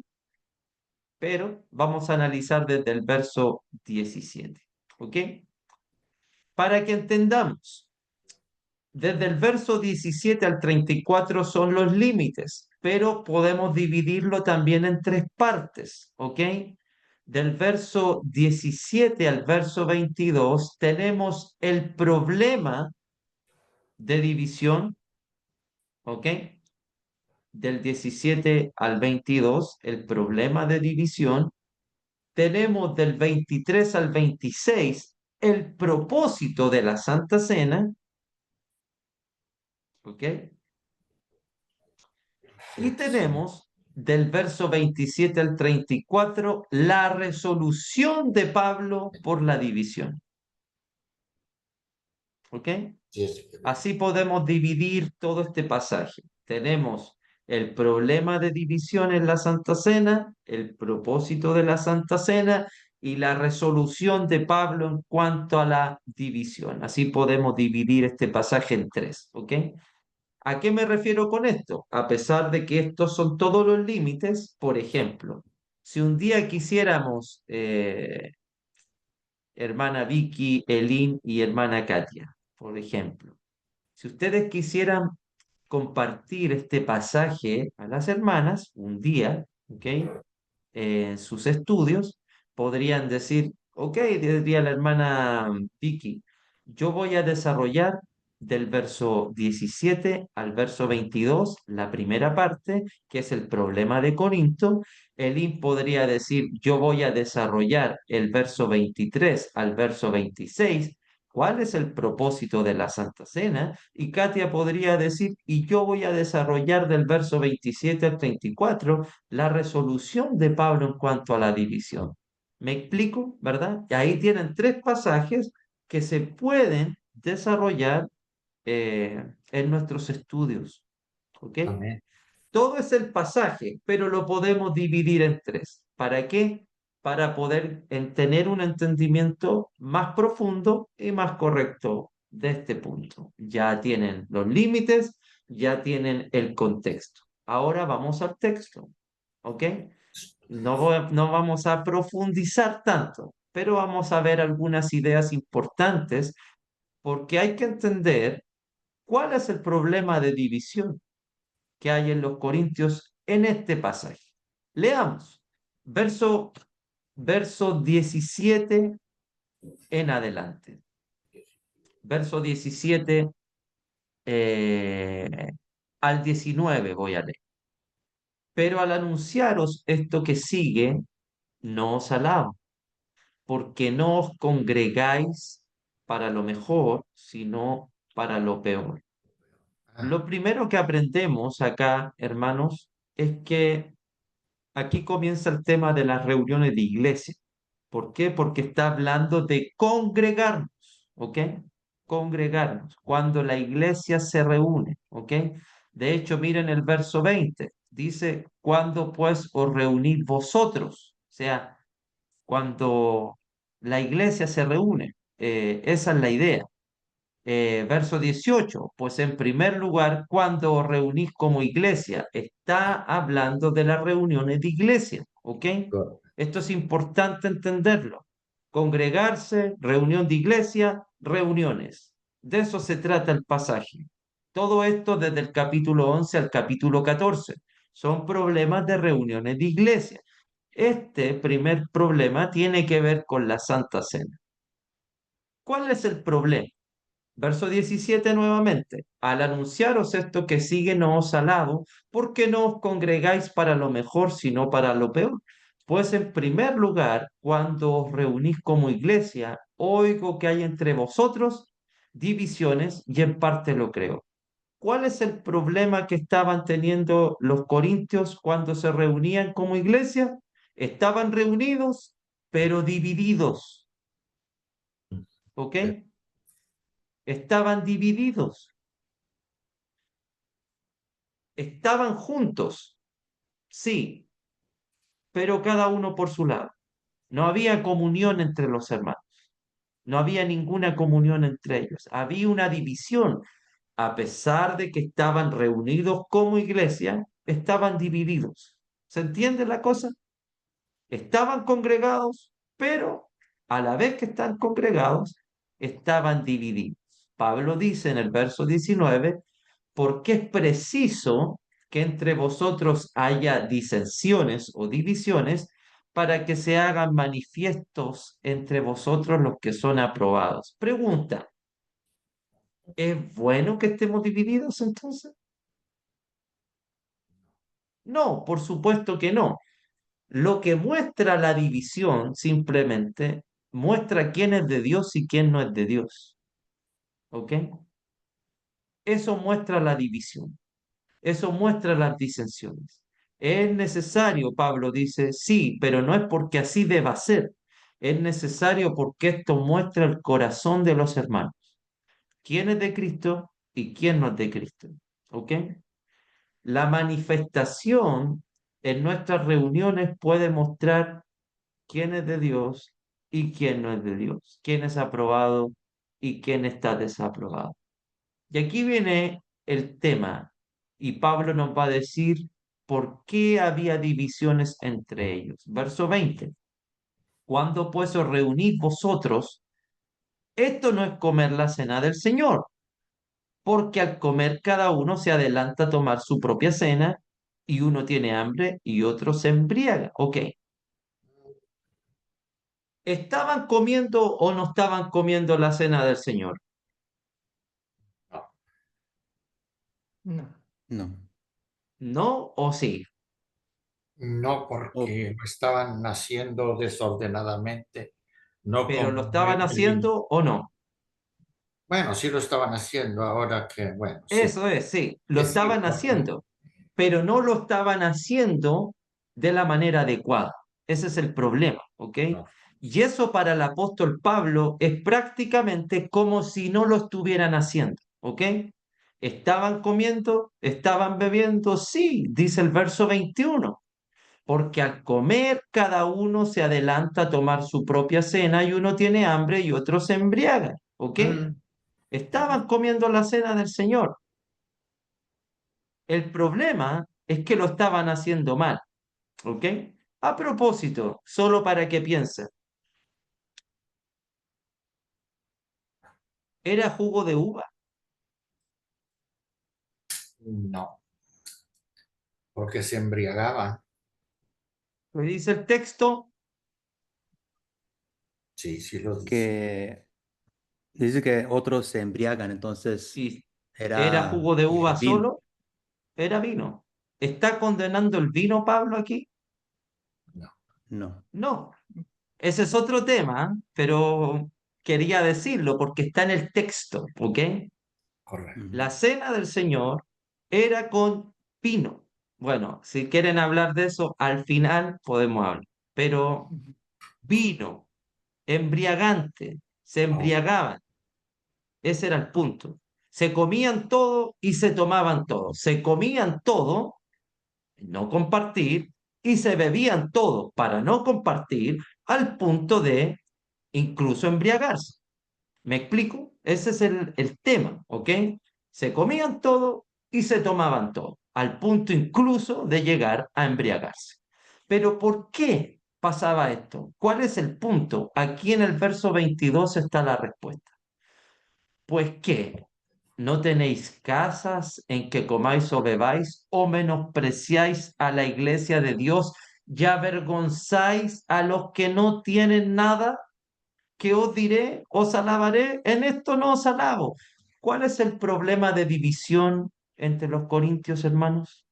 Pero vamos a analizar desde el verso 17, ¿ok? Para que entendamos Desde el verso 17 al 34 son los límites, pero podemos dividirlo también en tres partes, ¿ok? Del verso 17 al verso 22 tenemos el problema de división, ¿ok? Del 17 al 22, el problema de división. Tenemos del 23 al 26 el propósito de la Santa Cena, ¿ok? Y tenemos del verso 27 al 34 la resolución de Pablo por la división, ¿ok? Sí. Así podemos dividir todo este pasaje. Tenemos el problema de división en la Santa Cena, el propósito de la Santa Cena y la resolución de Pablo en cuanto a la división. Así podemos dividir este pasaje en tres, ¿ok? ¿A qué me refiero con esto? A pesar de que estos son todos los límites, por ejemplo, si un día quisiéramos, hermana Vicky, Elin y hermana Katia, por ejemplo, si ustedes quisieran compartir este pasaje a las hermanas un día, ¿ok? En sus estudios, podrían decir, ok, diría la hermana Vicky, yo voy a desarrollar del verso 17 al verso 22 la primera parte, que es el problema de Corinto. Elín podría decir, yo voy a desarrollar el verso 23 al verso 26. ¿Cuál es el propósito de la Santa Cena? Y Katia podría decir, y yo voy a desarrollar del verso 27 al 34 la resolución de Pablo en cuanto a la división. ¿Me explico? ¿Verdad? Y ahí tienen tres pasajes que se pueden desarrollar en nuestros estudios. ¿Ok? Amén. Todo es el pasaje, pero lo podemos dividir en tres. ¿Para qué? Para poder tener un entendimiento más profundo y más correcto de este punto. Ya tienen los límites, ya tienen el contexto. Ahora vamos al texto. ¿Ok? No vamos a profundizar tanto, pero vamos a ver algunas ideas importantes porque hay que entender cuál es el problema de división que hay en los Corintios en este pasaje. Leamos, verso 17 en adelante. Verso 17 al 19 voy a leer. Pero al anunciaros esto que sigue, no os alabo, porque no os congregáis para lo mejor, sino para lo peor. Lo primero que aprendemos acá, hermanos, es que aquí comienza el tema de las reuniones de iglesia. ¿Por qué? Porque está hablando de congregarnos, ¿ok? Congregarnos, cuando la iglesia se reúne, ¿ok? De hecho, miren el verso 20, dice, cuando pues os reunís vosotros, o sea, cuando la iglesia se reúne, esa es la idea. Verso 18, pues en primer lugar, cuando os reunís como iglesia, está hablando de las reuniones de iglesia, ¿ok? Esto es importante entenderlo. Congregarse, reunión de iglesia, reuniones. De eso se trata el pasaje. Todo esto desde el capítulo 11 al capítulo 14. Son problemas de reuniones de iglesia. Este primer problema tiene que ver con la Santa Cena. ¿Cuál es el problema? Verso 17 nuevamente. Al anunciaros esto que sigue, no os alabo, porque no os congregáis para lo mejor, sino para lo peor. Pues en primer lugar, cuando os reunís como iglesia, oigo que hay entre vosotros divisiones y en parte lo creo. ¿Cuál es el problema que estaban teniendo los corintios cuando se reunían como iglesia? Estaban reunidos, pero divididos. ¿Ok? Estaban divididos. Estaban juntos, sí, pero cada uno por su lado. No había comunión entre los hermanos. No había ninguna comunión entre ellos. Había una división. A pesar de que estaban reunidos como iglesia, estaban divididos. ¿Se entiende la cosa? Estaban congregados, pero a la vez que están congregados, estaban divididos. Pablo dice en el verso 19, porque es preciso que entre vosotros haya disensiones o divisiones para que se hagan manifiestos entre vosotros los que son aprobados. Pregunta, ¿es bueno que estemos divididos entonces? No, por supuesto que no. Lo que muestra la división simplemente muestra quién es de Dios y quién no es de Dios. ¿Ok? Eso muestra la división. Eso muestra las disensiones. Es necesario, Pablo dice, sí, pero no es porque así deba ser. Es necesario porque esto muestra el corazón de los hermanos. ¿Quién es de Cristo y quién no es de Cristo? ¿Ok? La manifestación en nuestras reuniones puede mostrar quién es de Dios y quién no es de Dios, quién es aprobado y quién está desaprobado. Y aquí viene el tema, y Pablo nos va a decir por qué había divisiones entre ellos. Verso 20. Cuando pues os reunís vosotros, esto no es comer la cena del Señor, porque al comer cada uno se adelanta a tomar su propia cena, y uno tiene hambre y otro se embriaga. Ok. ¿Estaban comiendo o no estaban comiendo la cena del Señor? No. No. ¿No o sí? No, Oh, porque lo estaban haciendo desordenadamente, no ¿Pero lo como estaban el vino. haciendo o no? Bueno, sí lo estaban haciendo ahora que, bueno, sí, Eso es, sí, lo que sí, estaban haciendo, pero no lo estaban haciendo de la manera adecuada. Ese es el problema, ¿ok? no, Y eso para el apóstol Pablo es prácticamente como si no lo estuvieran haciendo, ¿ok? ¿Estaban comiendo? ¿Estaban bebiendo? Sí, dice el verso 21, porque al comer cada uno se adelanta a tomar su propia cena y uno tiene hambre y otro se embriaga, ¿ok? Mm, Estaban comiendo la cena del Señor. El problema es que lo estaban haciendo mal, ¿ok? A propósito, solo para que piensen, ¿era jugo de uva? no, porque se embriagaban. ¿Lo dice el texto? Sí, sí lo dice. que dice que otros se embriagan, entonces ¿Y era era jugo de uva vino. solo? Era vino. ¿Está condenando el vino Pablo aquí? No, No. No. Ese es otro tema, pero quería decirlo porque está en el texto, ¿ok? correcto. La cena del Señor era con vino. Bueno, si quieren hablar de eso, al final podemos hablar. Pero vino, embriagante, se Oh, embriagaban. Ese era el punto. Se comían todo y se tomaban todo. Se comían todo, no compartir, y se bebían todo para no compartir, al punto de incluso embriagarse. ¿Me explico? Ese es el tema, ¿ok? Se comían todo y se tomaban todo, al punto incluso de llegar a embriagarse. Pero ¿por qué pasaba esto? ¿Cuál es el punto? Aquí en el verso 22 está la respuesta. Pues que no tenéis casas en que comáis o bebáis, o menospreciáis a la iglesia de Dios y avergonzáis a los que no tienen nada. ¿Qué os diré? ¿Os alabaré? En esto no os alabo. ¿Cuál es el problema de división entre los corintios, hermanos?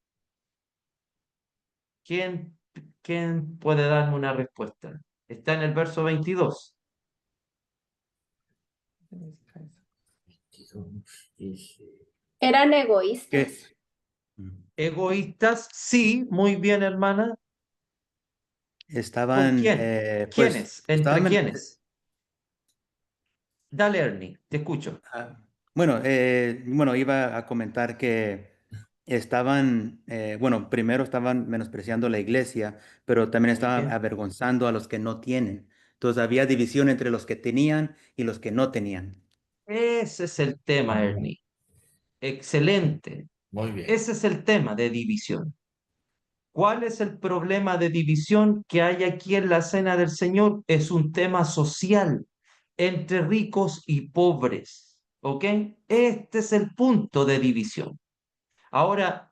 ¿Quién, quién puede darme una respuesta? Está en el verso 22. dice, Eran ¿Qué? egoístas. Egoístas, sí, muy bien, hermana. ¿Con Estaban, quién? pues, ¿Quiénes? ¿Entre quiénes? Dale, Ernie, te escucho. bueno, iba a comentar que estaban, bueno, primero estaban menospreciando la iglesia, pero también Muy estaban bien. avergonzando a los que no tienen. Entonces había división entre los que tenían y los que no tenían. Ese es el tema, Ernie. Excelente. muy bien. Ese es el tema de división. ¿Cuál es el problema de división que hay aquí en la cena del Señor? Es un tema social entre ricos y pobres. ¿Ok? Este es el punto de división. Ahora,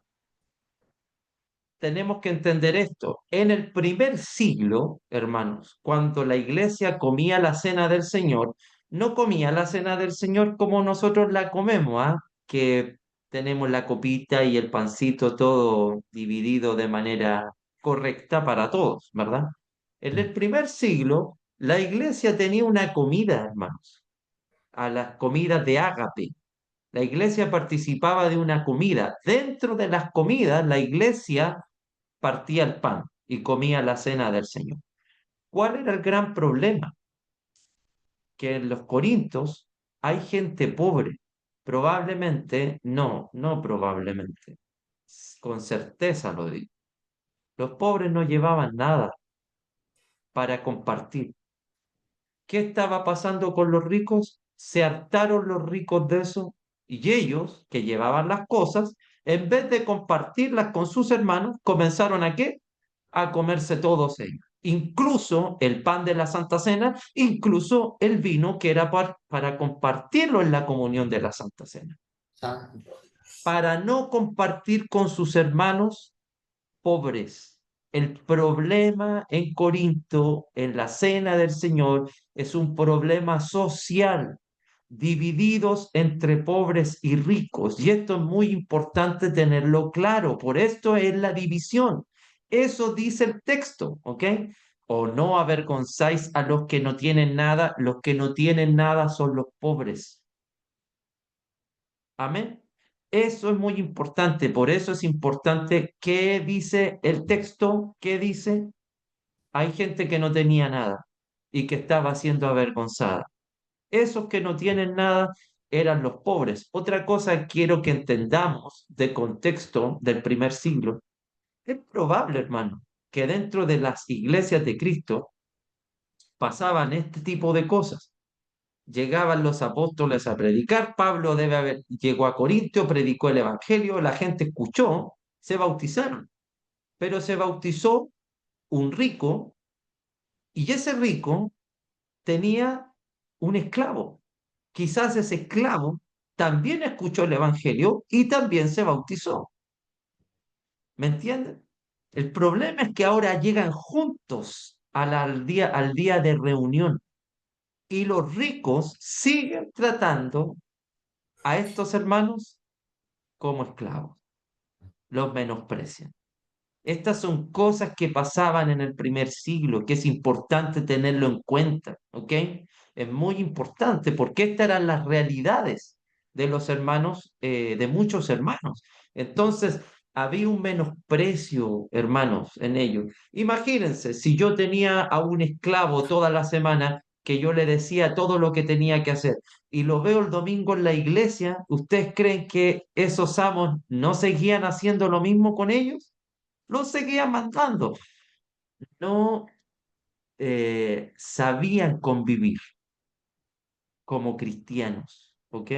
tenemos que entender esto. En el primer siglo, hermanos, cuando la iglesia comía la cena del Señor, no comía la cena del Señor como nosotros la comemos, ¿ah? Que tenemos la copita y el pancito todo dividido de manera correcta para todos, ¿verdad? En el primer siglo, la iglesia tenía una comida, hermanos, a las comidas de ágape. La iglesia participaba de una comida. Dentro de las comidas, la iglesia partía el pan y comía la cena del Señor. ¿Cuál era el gran problema? Que en los Corintios hay gente pobre. Probablemente, no probablemente, con certeza lo digo. Los pobres no llevaban nada para compartir. ¿Qué estaba pasando con los ricos? Se hartaron los ricos de eso y ellos, que llevaban las cosas, en vez de compartirlas con sus hermanos, comenzaron ¿a qué? A comerse todos ellos. Incluso el pan de la Santa Cena, incluso el vino que era para compartirlo en la comunión de la Santa Cena. Santo. Para no compartir con sus hermanos pobres. El problema en Corinto, en la cena del Señor, es un problema social, divididos entre pobres y ricos. Y esto es muy importante tenerlo claro. Por esto es la división. Eso dice el texto, ¿ok? O no avergonzáis a los que no tienen nada, los que no tienen nada son los pobres. Amén. Eso es muy importante, por eso es importante qué dice el texto, qué dice. Hay gente que no tenía nada y que estaba siendo avergonzada. Esos que no tienen nada eran los pobres. Otra cosa quiero que entendamos del contexto del primer siglo. Es probable, hermano, que dentro de las iglesias de Cristo pasaban este tipo de cosas. Llegaban los apóstoles a predicar, Pablo llegó a Corintio, predicó el evangelio, la gente escuchó, se bautizaron, pero se bautizó un rico y ese rico tenía un esclavo. Quizás ese esclavo también escuchó el evangelio y también se bautizó. ¿Me entienden? El problema es que ahora llegan juntos al día de reunión y los ricos siguen tratando a estos hermanos como esclavos, los menosprecian. Estas son cosas que pasaban en el primer siglo, que es importante tenerlo en cuenta, ¿ok? Es muy importante porque estas eran las realidades de los hermanos, de muchos hermanos. Entonces, había un menosprecio, hermanos, en ellos. Imagínense, si yo tenía a un esclavo toda la semana que yo le decía todo lo que tenía que hacer y lo veo el domingo en la iglesia, ¿ustedes creen que esos amos no seguían haciendo lo mismo con ellos? Los seguían mandando. No sabían convivir como cristianos, ¿ok?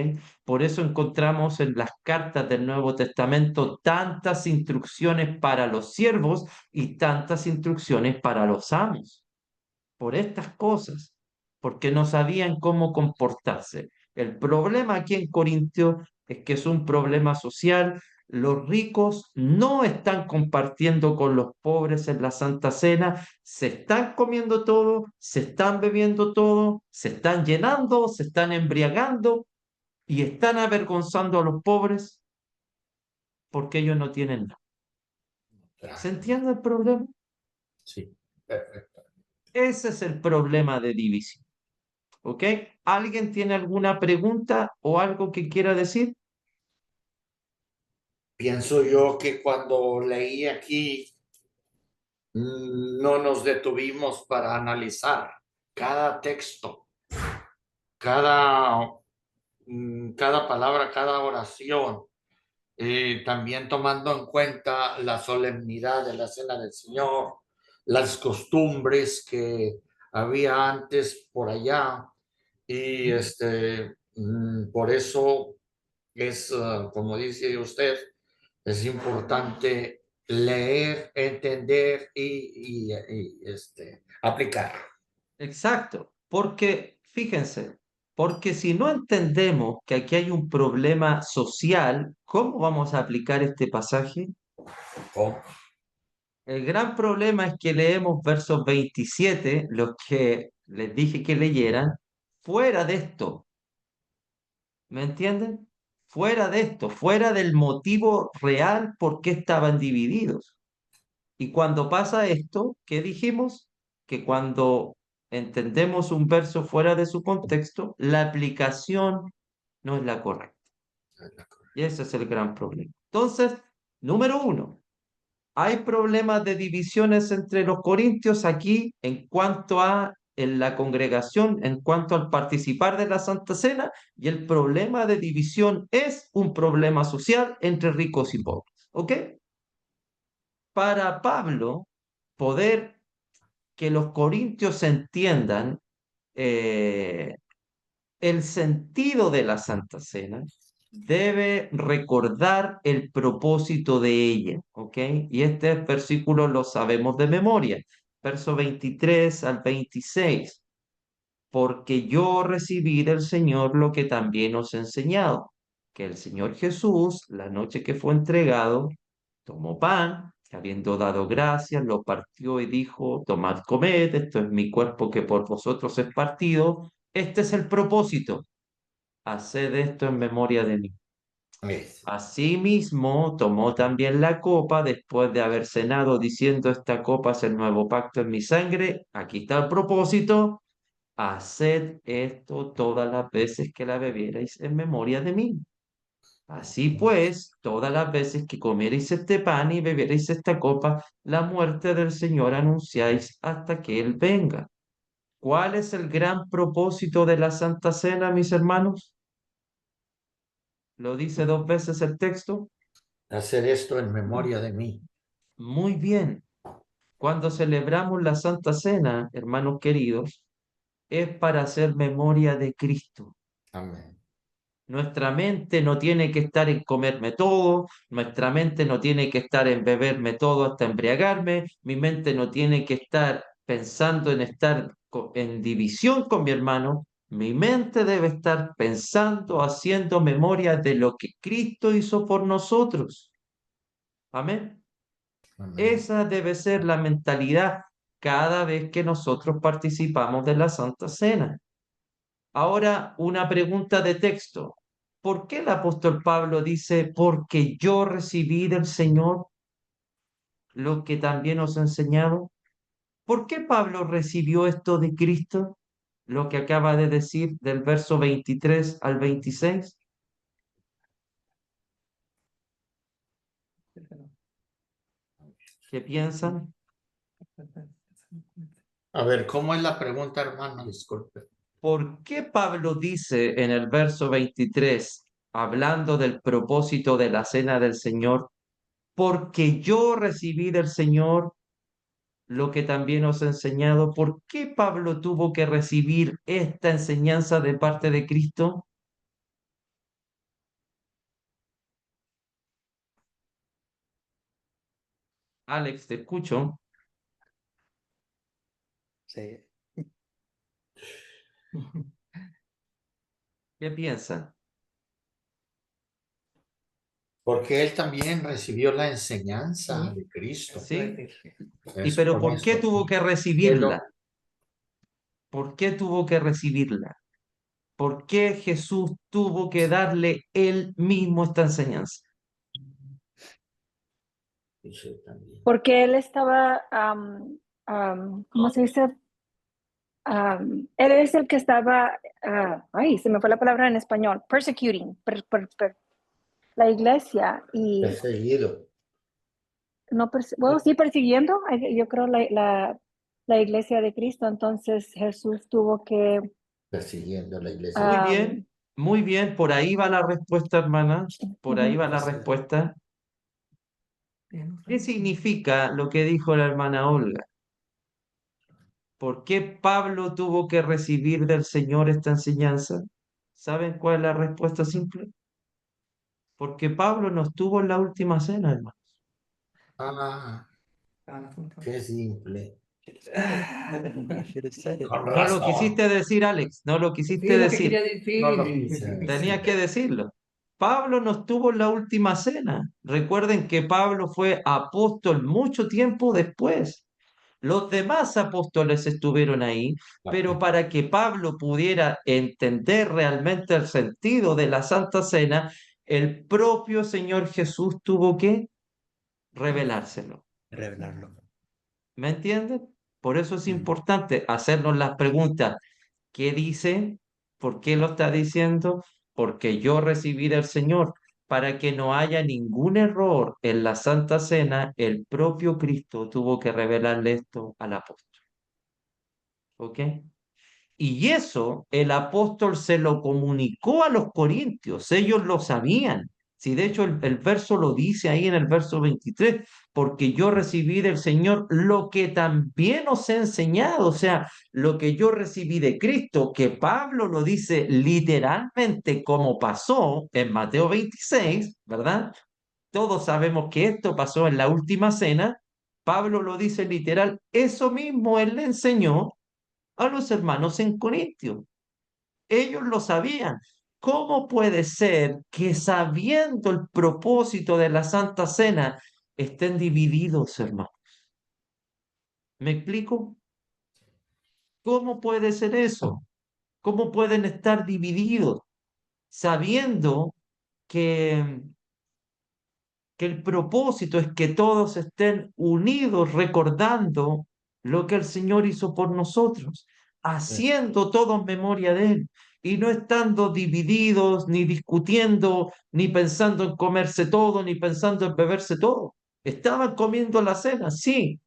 Por eso encontramos en las cartas del Nuevo Testamento tantas instrucciones para los siervos y tantas instrucciones para los amos. Por estas cosas, porque no sabían cómo comportarse. El problema aquí en Corintio es que es un problema social. Los ricos no están compartiendo con los pobres en la Santa Cena, se están comiendo todo, se están bebiendo todo, se están llenando, se están embriagando y están avergonzando a los pobres porque ellos no tienen nada. ¿Se entiende el problema? Sí, perfecto. Ese es el problema de división. ¿Ok? ¿Alguien tiene alguna pregunta o algo que quiera decir? Pienso yo que cuando leí aquí, no nos detuvimos para analizar cada texto, cada, cada palabra, cada oración, también tomando en cuenta la solemnidad de la Cena del Señor, las costumbres que había antes por allá, y por eso es, como dice usted, es importante leer, entender y aplicar. Exacto, porque fíjense, Porque si no entendemos que aquí hay un problema social, ¿cómo vamos a aplicar este pasaje? ¿Cómo? El gran problema es que leemos versos 27, los que les dije que leyeran, fuera de esto. ¿Me entienden? Fuera de esto, fuera del motivo real por qué estaban divididos. Y cuando pasa esto, ¿qué dijimos? Que cuando entendemos un verso fuera de su contexto, la aplicación no es la correcta. Y ese es el gran problema. Entonces, número uno, hay problemas de divisiones entre los corintios aquí en cuanto a en la congregación, en cuanto al participar de la Santa Cena, y el problema de división es un problema social entre ricos y pobres. ¿Ok? Para Pablo, poder que los corintios entiendan eh, el sentido de la Santa Cena, debe recordar el propósito de ella, ¿ok? Y este versículo lo sabemos de memoria, verso 23 al 26, porque yo recibí del Señor lo que también os he enseñado, que el Señor Jesús, la noche que fue entregado, tomó pan, y habiendo dado gracias, lo partió y dijo, tomad, comed, esto es mi cuerpo que por vosotros es partido, este es el propósito, haced esto en memoria de mí. Eso. Asimismo, tomó también la copa después de haber cenado, diciendo, esta copa es el nuevo pacto en mi sangre, aquí está el propósito, haced esto todas las veces que la bebierais en memoria de mí. Así pues, todas las veces que comierais este pan y bebierais esta copa, la muerte del Señor anunciáis hasta que Él venga. ¿Cuál es el gran propósito de la Santa Cena, mis hermanos? Lo dice dos veces el texto. Hacer esto en memoria de mí. Muy bien. Cuando celebramos la Santa Cena, hermanos queridos, es para hacer memoria de Cristo. Amén. Nuestra mente no tiene que estar en comerme todo, nuestra mente no tiene que estar en beberme todo hasta embriagarme, mi mente no tiene que estar pensando en estar en división con mi hermano, mi mente debe estar pensando, haciendo memoria de lo que Cristo hizo por nosotros. Amén. Amén. Esa debe ser la mentalidad cada vez que nosotros participamos de la Santa Cena. Ahora, una pregunta de texto. ¿Por qué el apóstol Pablo dice, porque yo recibí del Señor lo que también os he enseñado? ¿Por qué Pablo recibió esto de Cristo? Lo que acaba de decir del verso 23 al 26. ¿Qué piensan? A ver, ¿cómo es la pregunta, hermano? Disculpe. ¿Por qué Pablo dice en el verso 23, hablando del propósito de la cena del Señor, porque yo recibí del Señor lo que también os he enseñado? ¿Por qué Pablo tuvo que recibir esta enseñanza de parte de Cristo? Alex, te escucho. Sí. ¿Qué piensan? Porque él también recibió la enseñanza Sí. de Cristo. ¿Sí? ¿Y Es pero por por qué eso. tuvo que Él recibirla? lo- ¿Por qué tuvo que recibirla? ¿Por qué Jesús tuvo que darle él mismo esta enseñanza? dice también. Porque él estaba, ¿cómo se dice? Él es el que estaba, ay, se me fue la palabra en español, persecuting, la iglesia y Perseguido. no, bueno, sí, persiguiendo, yo creo, la iglesia de Cristo. Entonces Jesús tuvo que, Persiguiendo la iglesia. Muy bien, por ahí va la respuesta, hermana, por ahí va la respuesta. ¿Qué significa lo que dijo la hermana Olga? ¿Por qué Pablo tuvo que recibir del Señor esta enseñanza? ¿Saben cuál es la respuesta simple? Porque Pablo no estuvo en la última cena, hermanos. Ah, qué simple. Con No lo razón. quisiste decir, Alex, no lo Sí, quisiste lo que decir. quería No lo decir. quise decir. Tenías que decirlo. Pablo no estuvo en la última cena. Recuerden que Pablo fue apóstol mucho tiempo después. Los demás apóstoles estuvieron ahí, pero para que Pablo pudiera entender realmente el sentido de la Santa Cena, el propio Señor Jesús tuvo que revelárselo. Revelarlo. ¿Me entienden? Por eso es Mm. importante hacernos las preguntas. ¿Qué dice? ¿Por qué lo está diciendo? Porque yo recibí del Señor. Para que no haya ningún error en la Santa Cena, el propio Cristo tuvo que revelarle esto al apóstol. ¿Ok? Y eso el apóstol se lo comunicó a los corintios, ellos lo sabían. Si de hecho el verso lo dice ahí en el verso 23, porque yo recibí del Señor lo que también os he enseñado, o sea, lo que yo recibí de Cristo, que Pablo lo dice literalmente como pasó en Mateo 26, ¿verdad? Todos sabemos que esto pasó en la última cena. Pablo lo dice literal, eso mismo él le enseñó a los hermanos en Corintio. Ellos lo sabían. ¿Cómo puede ser que sabiendo el propósito de la Santa Cena estén divididos, hermanos? ¿Me explico? ¿Cómo puede ser eso? ¿Cómo pueden estar divididos sabiendo que el propósito es que todos estén unidos recordando lo que el Señor hizo por nosotros, haciendo todos memoria de Él y no estando divididos, ni discutiendo, ni pensando en comerse todo, ni pensando en beberse todo? Estaban comiendo la cena, sí,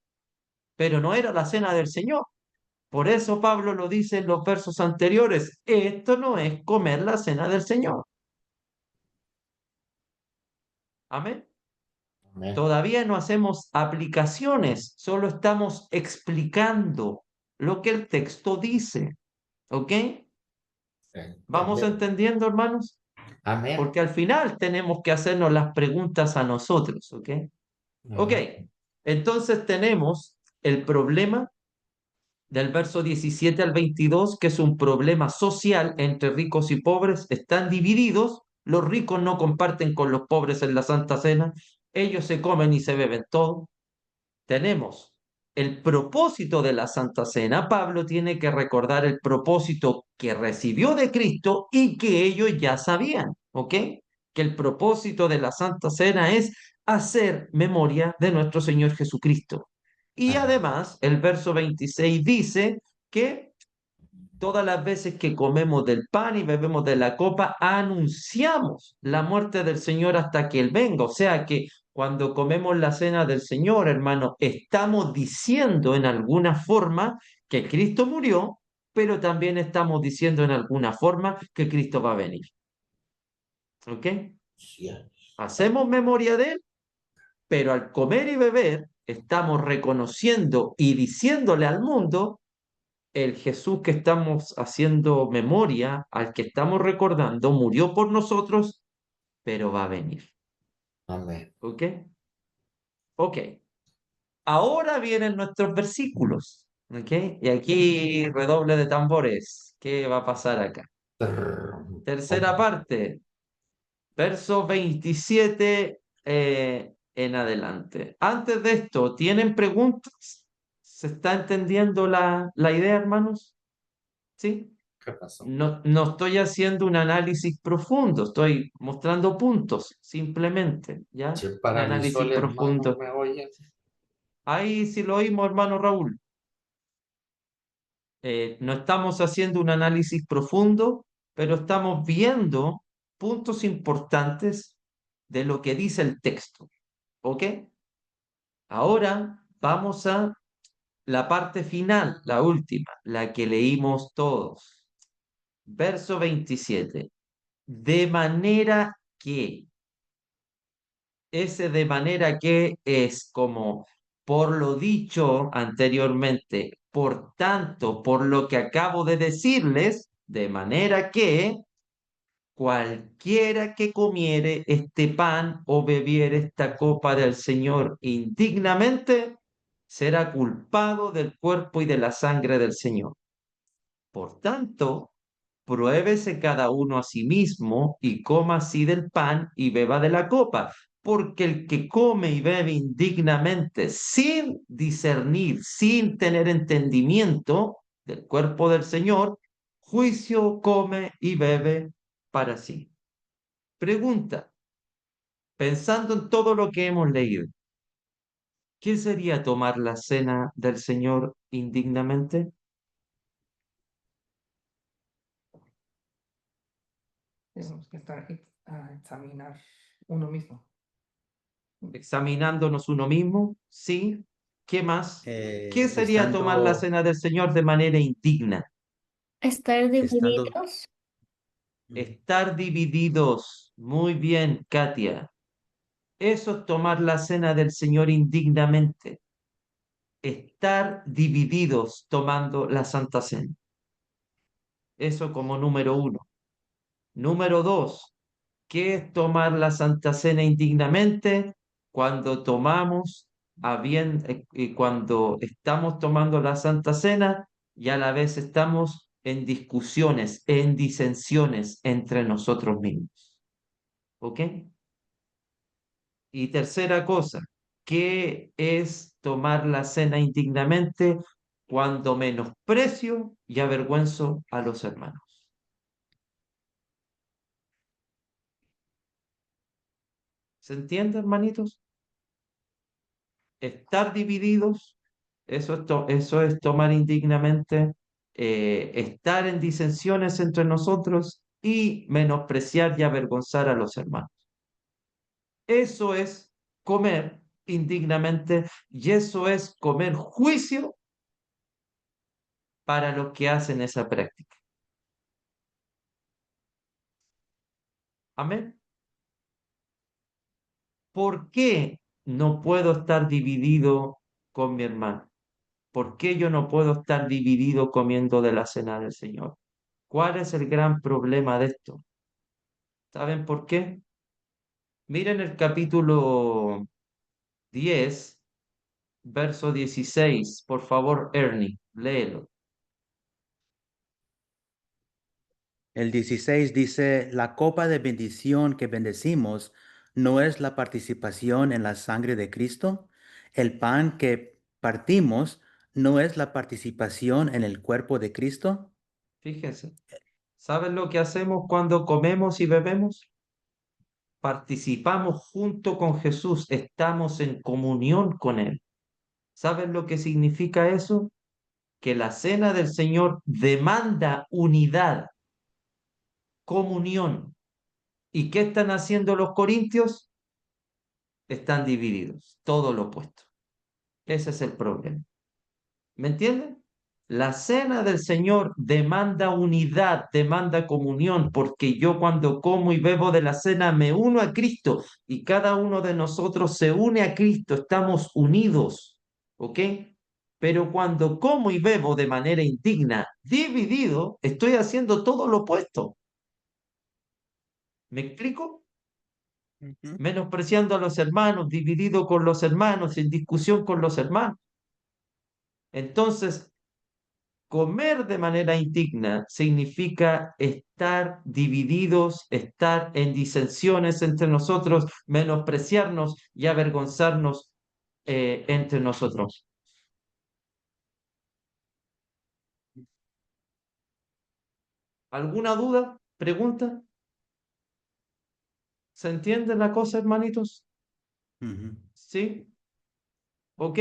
pero no era la cena del Señor. Por eso Pablo lo dice en los versos anteriores, esto no es comer la cena del Señor. Amén. Amén. Todavía no hacemos aplicaciones, solo estamos explicando lo que el texto dice. ¿Ok? ¿Vamos entendiendo, hermanos? Amén. Porque al final tenemos que hacernos las preguntas a nosotros. ¿Ok? Ok. Entonces tenemos el problema del verso 17 al 22, que es un problema social entre ricos y pobres. Están divididos. Los ricos no comparten con los pobres en la Santa Cena. Ellos se comen y se beben todo. Tenemos el propósito de la Santa Cena. Pablo tiene que recordar el propósito que recibió de Cristo y que ellos ya sabían, ¿ok? Que el propósito de la Santa Cena es hacer memoria de nuestro Señor Jesucristo. Y además, el verso 26 dice que todas las veces que comemos del pan y bebemos de la copa, anunciamos la muerte del Señor hasta que Él venga. O sea que cuando comemos la cena del Señor, hermano, estamos diciendo en alguna forma que Cristo murió, pero también estamos diciendo en alguna forma que Cristo va a venir. ¿Ok? Hacemos memoria de Él, pero al comer y beber, estamos reconociendo y diciéndole al mundo el Jesús que estamos haciendo memoria, al que estamos recordando, murió por nosotros, pero va a venir. Amén. ¿Ok? Ok. Ahora vienen nuestros versículos. ¿Ok? Y aquí redoble de tambores. ¿Qué va a pasar acá? Tercera parte, verso 27 en adelante. Antes de esto, ¿tienen preguntas? ¿Se está entendiendo la idea, hermanos? ¿Sí? ¿Qué pasó? No estoy haciendo un análisis profundo, estoy mostrando puntos, simplemente, ¿ya? Se Un paralizó análisis el hermano, profundo. ¿me oyes? Ahí sí lo oímos, hermano Raúl. No estamos haciendo un análisis profundo, pero estamos viendo puntos importantes de lo que dice el texto. ¿Ok? Ahora vamos a la parte final, la última, la que leímos todos. Verso 27. De manera que, ese de manera que es como por lo dicho anteriormente, por tanto, por lo que acabo de decirles, de manera que cualquiera que comiere este pan o bebiere esta copa del Señor indignamente, será culpado del cuerpo y de la sangre del Señor. Por tanto, pruébese cada uno a sí mismo y coma así del pan y beba de la copa, porque el que come y bebe indignamente, sin discernir, sin tener entendimiento del cuerpo del Señor, juicio come y bebe para sí. Pregunta, pensando en todo lo que hemos leído, ¿qué sería tomar la cena del Señor indignamente? Tenemos que estar a examinar uno mismo. Examinándonos uno mismo, ¿sí? ¿Qué más? ¿Qué sería tomar la Estando, cena del Señor de manera indigna? Estar estando, divididos. Estar divididos. Muy bien, Katia. Eso es tomar la cena del Señor indignamente. Estar divididos tomando la Santa Cena. Eso como número uno. Número dos, ¿qué es tomar la Santa Cena indignamente? Cuando tomamos cuando estamos tomando la Santa Cena y a la vez estamos en discusiones, en disensiones entre nosotros mismos. ¿Ok? Y tercera cosa, ¿qué es tomar la cena indignamente? Cuando menosprecio y avergüenzo a los hermanos. ¿Se entiende, hermanitos? Estar divididos, eso es tomar indignamente, estar en disensiones entre nosotros y menospreciar y avergonzar a los hermanos. Eso es comer indignamente y eso es comer juicio para los que hacen esa práctica. Amén. ¿Por qué no puedo estar dividido con mi hermano? ¿Por qué yo no puedo estar dividido comiendo de la cena del Señor? ¿Cuál es el gran problema de esto? ¿Saben por qué? Miren el capítulo 10, verso 16. Por favor, Ernie, léelo. el 16 dice, la copa de bendición que bendecimos no es la participación en la sangre de Cristo. El pan que partimos no es la participación en el cuerpo de Cristo. Fíjense. ¿Saben lo que hacemos cuando comemos y bebemos? Participamos junto con Jesús, estamos en comunión con Él. ¿Saben lo que significa eso? Que la cena del Señor demanda unidad, comunión. ¿Y qué están haciendo los corintios? Están divididos, todo lo opuesto. Ese es el problema. ¿Me entienden? La cena del Señor demanda unidad, demanda comunión, porque yo cuando como y bebo de la cena me uno a Cristo y cada uno de nosotros se une a Cristo, estamos unidos, ¿ok? Pero cuando como y bebo de manera indigna, dividido, estoy haciendo todo lo opuesto. ¿Me explico? Ujú. Menospreciando a los hermanos, dividido con los hermanos, en discusión con los hermanos. Entonces, comer de manera indigna significa estar divididos, estar en disensiones entre nosotros, menospreciarnos y avergonzarnos entre nosotros. ¿Alguna duda? ¿Pregunta? ¿Se entiende la cosa, hermanitos? Ujú. ¿Sí? Ok.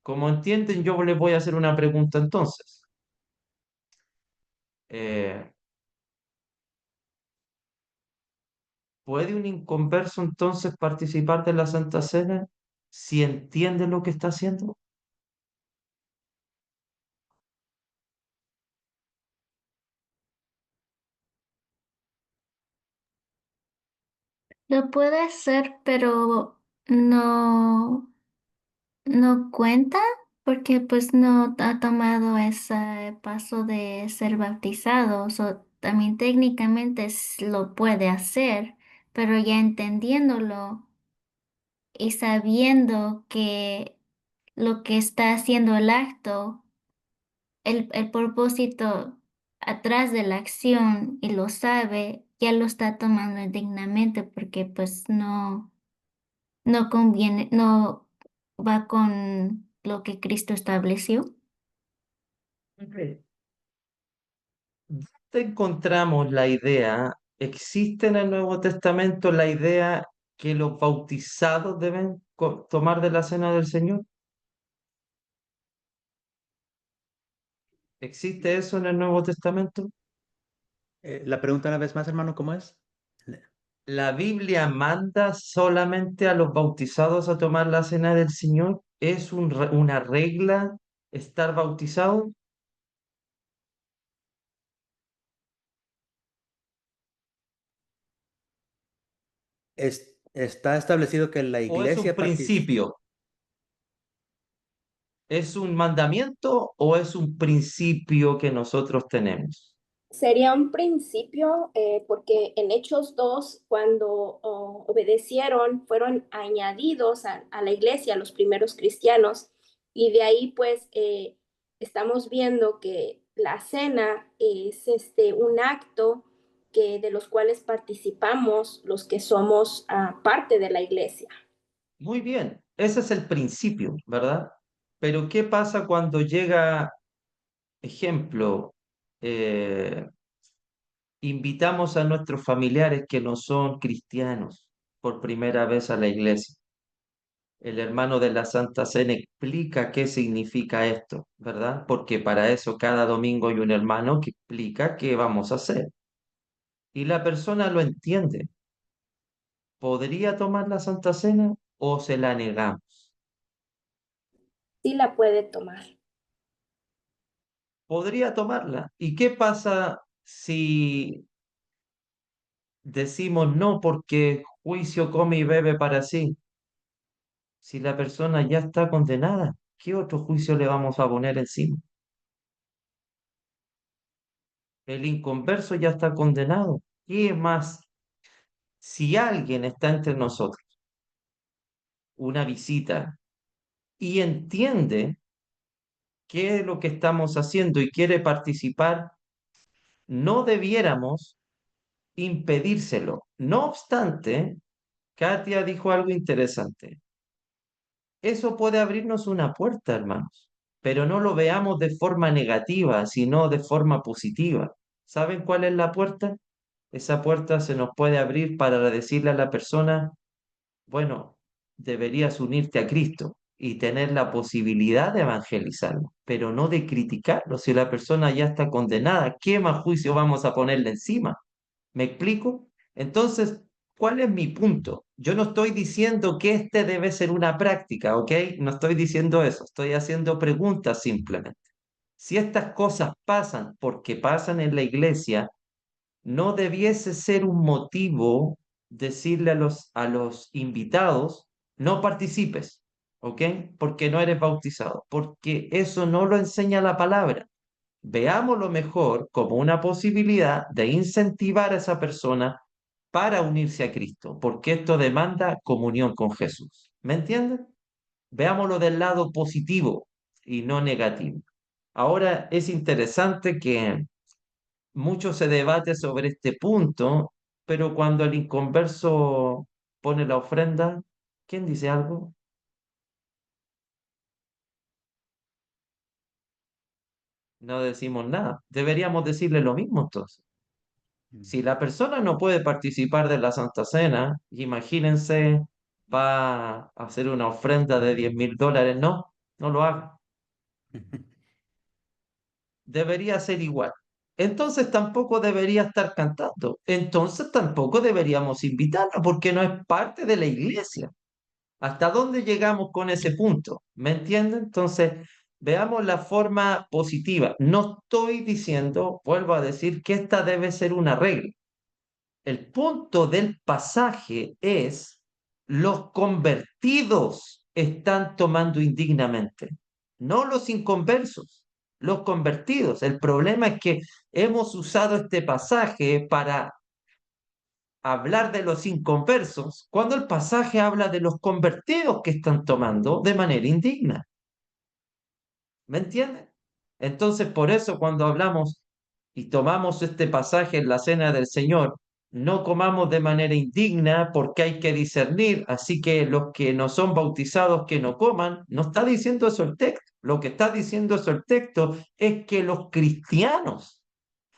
Como entienden, yo les voy a hacer una pregunta entonces. Eh, ¿Puede un inconverso entonces participar de la Santa Cena si entiende lo que está haciendo? Lo puede hacer, pero no cuenta porque pues no ha tomado ese paso de ser bautizado. También técnicamente lo puede hacer, pero ya entendiéndolo y sabiendo que lo que está haciendo el acto, el propósito atrás de la acción y lo sabe, ya lo está tomando indignamente porque pues no conviene, no va con lo que Cristo estableció. Ok. ¿Dónde encontramos la idea? ¿Existe en el Nuevo Testamento la idea que los bautizados deben tomar de la cena del Señor? ¿Existe eso en el Nuevo Testamento? La pregunta una vez más, hermano, ¿cómo es? ¿La Biblia manda solamente a los bautizados a tomar la cena del Señor? ¿Es una regla estar bautizado? Está establecido que la ¿O es un iglesia participa. principio? ¿Es un mandamiento o es un principio que nosotros tenemos? Sería un principio, porque en Hechos 2, cuando obedecieron, fueron añadidos a la iglesia, los primeros cristianos, y de ahí pues estamos viendo que la cena es un acto de los cuales participamos los que somos parte de la iglesia. Muy bien, ese es el principio, ¿verdad? Pero ¿qué pasa cuando llega, ejemplo, eh, invitamos a nuestros familiares que no son cristianos por primera vez a la iglesia? El hermano de la Santa Cena explica qué significa esto, ¿verdad? Porque para eso cada domingo hay un hermano que explica qué vamos a hacer. Y la persona lo entiende. ¿Podría tomar la Santa Cena o se la negamos? Sí la puede tomar. Podría tomarla. ¿Y qué pasa si decimos no porque juicio come y bebe para sí? Si la persona ya está condenada, ¿qué otro juicio le vamos a poner encima? El inconverso ya está condenado. ¿Qué más? Si alguien está entre nosotros, una visita, y entiende qué es lo que estamos haciendo y quiere participar, no debiéramos impedírselo. No obstante, Katia dijo algo interesante. Eso puede abrirnos una puerta, hermanos, pero no lo veamos de forma negativa, sino de forma positiva. ¿Saben cuál es la puerta? Esa puerta se nos puede abrir para decirle a la persona, bueno, deberías unirte a Cristo y tener la posibilidad de evangelizarlo, pero no de criticarlo. Si la persona ya está condenada, ¿qué más juicio vamos a ponerle encima? ¿Me explico? Entonces, ¿cuál es mi punto? Yo no estoy diciendo que este debe ser una práctica, ¿ok? No estoy diciendo eso, estoy haciendo preguntas simplemente. Si estas cosas pasan porque pasan en la iglesia, no debiese ser un motivo decirle a los invitados, no participes, ¿ok? Porque no eres bautizado, porque eso no lo enseña la palabra. Veámoslo mejor como una posibilidad de incentivar a esa persona para unirse a Cristo, porque esto demanda comunión con Jesús. ¿Me entienden? Veámoslo del lado positivo y no negativo. Ahora es interesante que mucho se debate sobre este punto, pero cuando el inconverso pone la ofrenda, ¿quién dice algo? No decimos nada. Deberíamos decirle lo mismo entonces. Si la persona no puede participar de la Santa Cena, imagínense, va a hacer una ofrenda de $10,000, no, no lo haga. Debería ser igual. Entonces tampoco debería estar cantando. Entonces tampoco deberíamos invitarla porque no es parte de la iglesia. ¿Hasta dónde llegamos con ese punto? ¿Me entienden? Entonces, veamos la forma positiva. No estoy diciendo, vuelvo a decir, que esta debe ser una regla. El punto del pasaje es, los convertidos están tomando indignamente, no los inconversos, los convertidos. El problema es que hemos usado este pasaje para hablar de los inconversos, cuando el pasaje habla de los convertidos que están tomando de manera indigna. ¿Me entienden? Entonces, por eso cuando hablamos y tomamos este pasaje en la cena del Señor, no comamos de manera indigna porque hay que discernir, así que los que no son bautizados que no coman, no está diciendo eso el texto. Lo que está diciendo eso el texto es que los cristianos,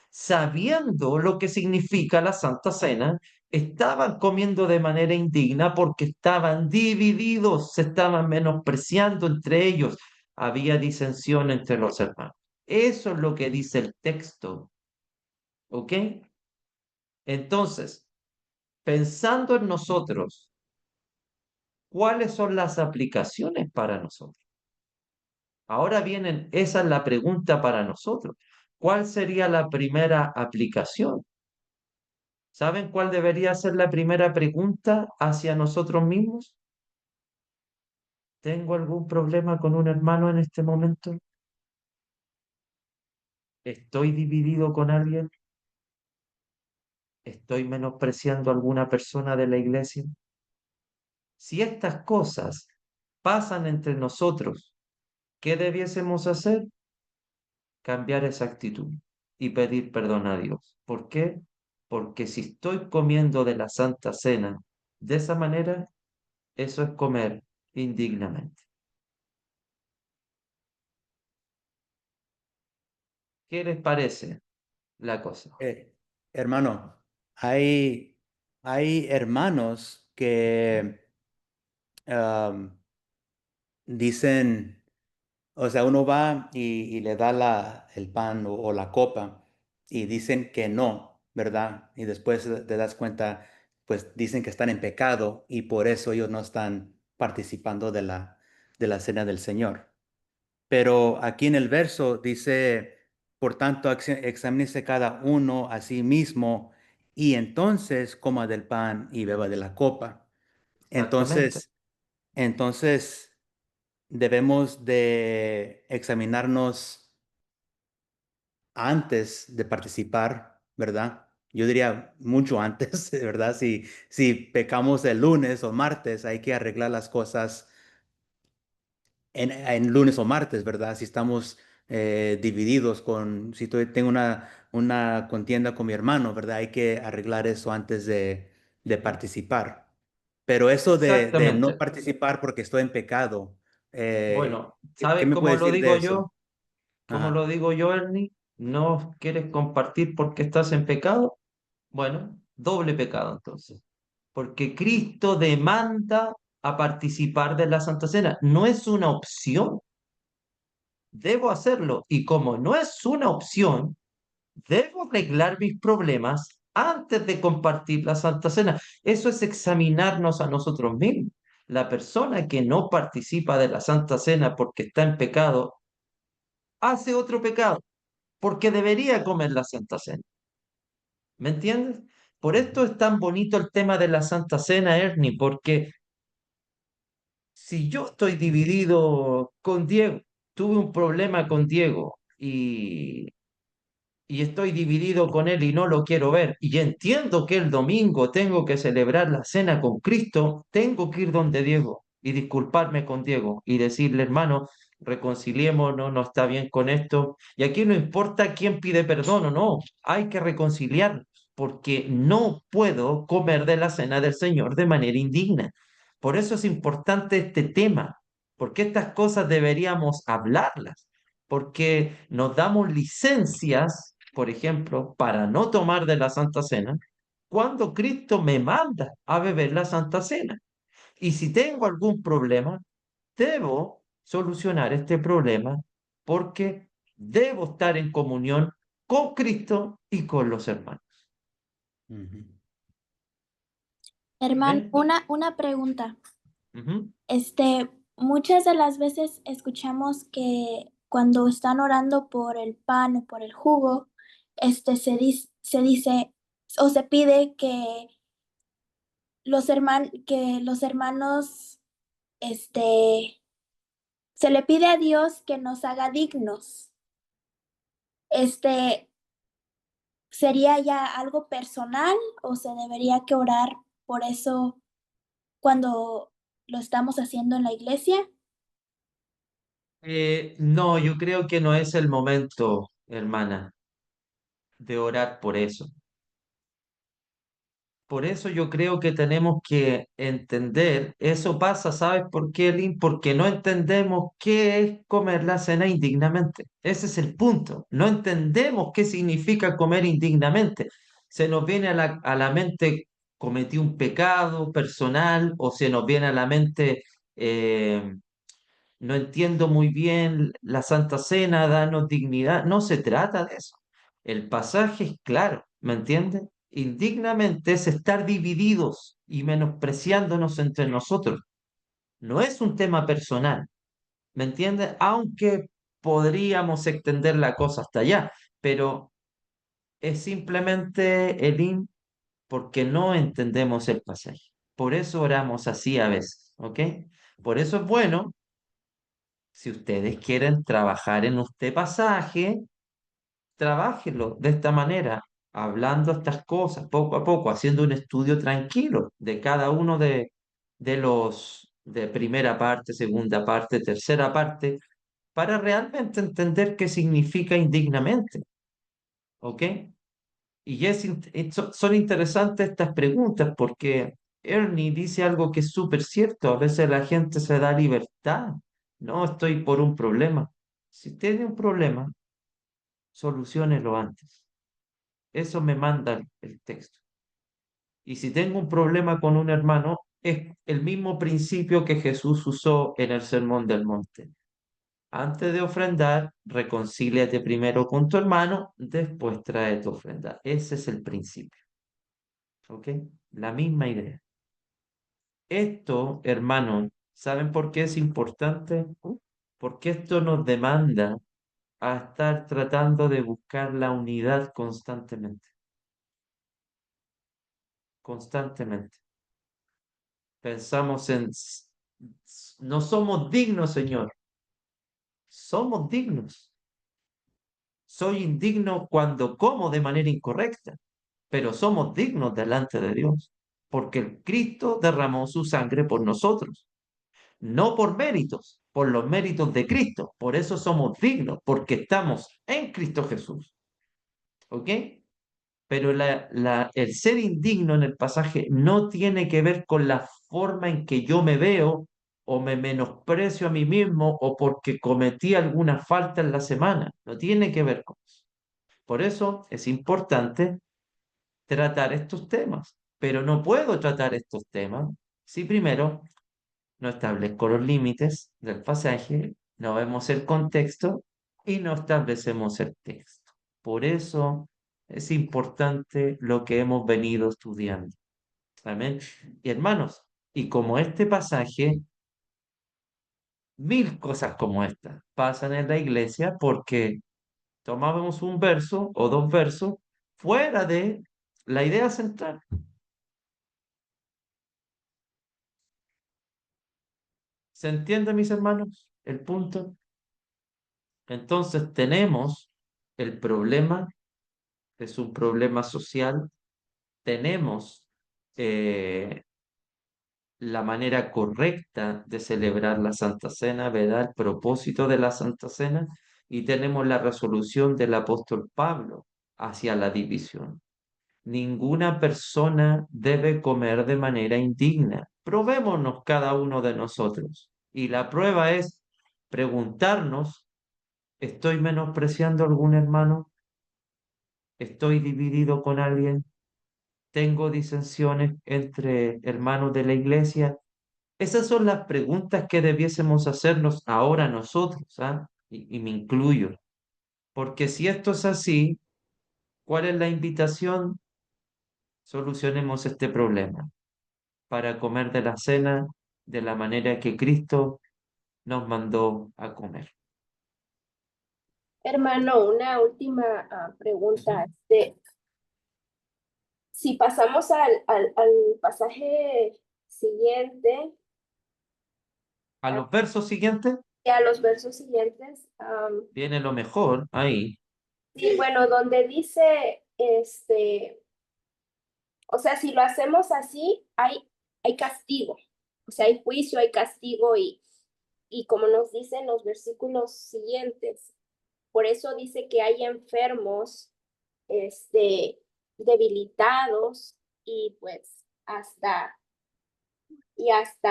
sabiendo lo que significa la Santa Cena, estaban comiendo de manera indigna porque estaban divididos, se estaban menospreciando entre ellos, había disensión entre los hermanos. Eso es lo que dice el texto, ¿ok? Entonces, pensando en nosotros, ¿cuáles son las aplicaciones para nosotros? Ahora vienen, esa es la pregunta para nosotros. ¿Cuál sería la primera aplicación? ¿Saben cuál debería ser la primera pregunta hacia nosotros mismos? ¿Tengo algún problema con un hermano en este momento? ¿Estoy dividido con alguien? ¿Estoy menospreciando a alguna persona de la iglesia? Si estas cosas pasan entre nosotros, ¿qué debiésemos hacer? Cambiar esa actitud y pedir perdón a Dios. ¿Por qué? Porque si estoy comiendo de la Santa Cena de esa manera, eso es comer indignamente. ¿Qué les parece la cosa? Hermano, hay hermanos que dicen, o sea, uno va y le da el pan o la copa y dicen que no, ¿verdad? Y después te das cuenta, pues dicen que están en pecado y por eso ellos no están participando de la cena del Señor. Pero aquí en el verso dice, por tanto, examínese cada uno a sí mismo y entonces coma del pan y beba de la copa. Exactamente. Entonces debemos de examinarnos antes de participar, ¿verdad? Yo diría mucho antes, ¿verdad? Si pecamos el lunes o martes, hay que arreglar las cosas en lunes o martes, ¿verdad? Si estamos divididos si tengo una contienda con mi hermano, ¿verdad? Hay que arreglar eso antes de participar. Pero eso de no Exactamente. participar porque estoy en pecado, Bueno, ¿qué ¿sabes me cómo puede lo decir de digo eso? yo? ¿Cómo lo Ajá. digo yo, Ernie? ¿No quieres compartir porque estás en pecado? Bueno, doble pecado entonces. Porque Cristo demanda a participar de la Santa Cena. No es una opción. Debo hacerlo. Y como no es una opción, debo arreglar mis problemas antes de compartir la Santa Cena. Eso es examinarnos a nosotros mismos. La persona que no participa de la Santa Cena porque está en pecado, hace otro pecado, porque debería comer la Santa Cena. ¿Me entiendes? Por esto es tan bonito el tema de la Santa Cena, Ernie, porque si yo estoy dividido con Diego, tuve un problema con Diego y estoy dividido con él y no lo quiero ver, y entiendo que el domingo tengo que celebrar la cena con Cristo, tengo que ir donde Diego y disculparme con Diego y decirle, hermano, reconciliémonos, no está bien con esto. Y aquí no importa quién pide perdón o no, hay que reconciliarnos, porque no puedo comer de la cena del Señor de manera indigna. Por eso es importante este tema, porque estas cosas deberíamos hablarlas, porque nos damos licencias, por ejemplo, para no tomar de la Santa Cena, cuando Cristo me manda a beber la Santa Cena. Y si tengo algún problema, debo solucionar este problema porque debo estar en comunión con Cristo y con los hermanos. Ujú. Hermano, Amén. una pregunta. Ujú. Muchas de las veces escuchamos que cuando están orando por el pan o por el jugo, se dice o se pide que que los hermanos, se le pide a Dios que nos haga dignos. Este, ¿Sería ya algo personal o se debería que orar por eso cuando lo estamos haciendo en la iglesia? No, yo creo que no es el momento, hermana, de orar por eso. Por eso yo creo que tenemos que entender, eso pasa, ¿sabes por qué, Lynn? Porque no entendemos qué es comer la cena indignamente. Ese es el punto. No entendemos qué significa comer indignamente. Se nos viene a la mente cometí un pecado personal o se nos viene a la mente no entiendo muy bien la Santa Cena, danos dignidad. No se trata de eso. El pasaje es claro, ¿me entiendes? Indignamente es estar divididos y menospreciándonos entre nosotros. No es un tema personal, ¿me entiendes? Aunque podríamos extender la cosa hasta allá, pero es simplemente porque no entendemos el pasaje. Por eso oramos así a veces, ¿ok? Por eso es bueno si ustedes quieren trabajar en este pasaje, trabájenlo de esta manera, hablando estas cosas poco a poco, haciendo un estudio tranquilo de cada uno de los de primera parte, segunda parte, tercera parte, para realmente entender qué significa indignamente. ¿Ok? Son interesantes estas preguntas porque Ernie dice algo que es súper cierto. A veces la gente se da libertad. No estoy por un problema. Si tiene un problema, soluciónelo antes. Eso me manda el texto. Y si tengo un problema con un hermano, es el mismo principio que Jesús usó en el Sermón del Monte. Antes de ofrendar, reconcíliate primero con tu hermano, después trae tu ofrenda. Ese es el principio. ¿Ok? La misma idea. Esto, hermano, ¿saben por qué es importante? Porque esto nos demanda a estar tratando de buscar la unidad constantemente. Constantemente. Pensamos no somos dignos, Señor. Somos dignos. Soy indigno cuando como de manera incorrecta, pero somos dignos delante de Dios, porque el Cristo derramó su sangre por nosotros. No por méritos, por los méritos de Cristo. Por eso somos dignos, porque estamos en Cristo Jesús. ¿Ok? Pero el ser indigno en el pasaje no tiene que ver con la forma en que yo me veo o me menosprecio a mí mismo o porque cometí alguna falta en la semana. No tiene que ver con eso. Por eso es importante tratar estos temas. Pero no puedo tratar estos temas si primero no establezco los límites del pasaje, no vemos el contexto y no establecemos el texto. Por eso es importante lo que hemos venido estudiando. Amén. Y hermanos, y como este pasaje, mil cosas como esta pasan en la iglesia porque tomábamos un verso o dos versos fuera de la idea central. ¿Se entiende, mis hermanos, el punto? Entonces tenemos el problema, es un problema social, tenemos la manera correcta de celebrar la Santa Cena, ¿verdad? El propósito de la Santa Cena, y tenemos la resolución del apóstol Pablo hacia la división. Ninguna persona debe comer de manera indigna. Probémonos cada uno de nosotros. Y la prueba es preguntarnos, ¿estoy menospreciando a algún hermano? ¿Estoy dividido con alguien? ¿Tengo disensiones entre hermanos de la iglesia? Esas son las preguntas que debiésemos hacernos ahora nosotros, ¿ah? Y me incluyo. Porque si esto es así, ¿cuál es la invitación? Solucionemos este problema para comer de la cena de la manera que Cristo nos mandó a comer. Hermano, una última pregunta. Si pasamos al pasaje siguiente, A los versos siguientes y a los versos siguientes, viene lo mejor ahí. sí, bueno, donde dice, o sea, si lo hacemos así, hay castigo. O sea, hay juicio, hay castigo y como nos dicen los versículos siguientes, por eso dice que hay enfermos, debilitados y pues hasta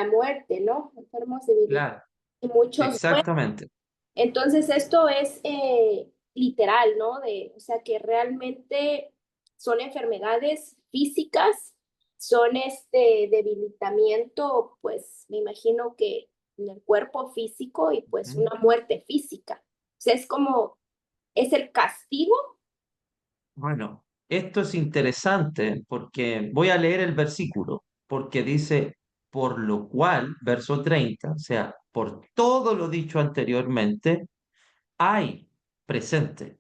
muerte, ¿no? Enfermos debilitados Claro, y muchos mueren. exactamente. Entonces esto es literal, ¿no? O sea, que realmente son enfermedades físicas, son debilitamiento, pues me imagino que en el cuerpo físico y pues Ujú. una muerte física. O sea, es el castigo. Bueno, esto es interesante porque voy a leer el versículo, porque dice, por lo cual, verso 30, o sea, por todo lo dicho anteriormente, hay presente,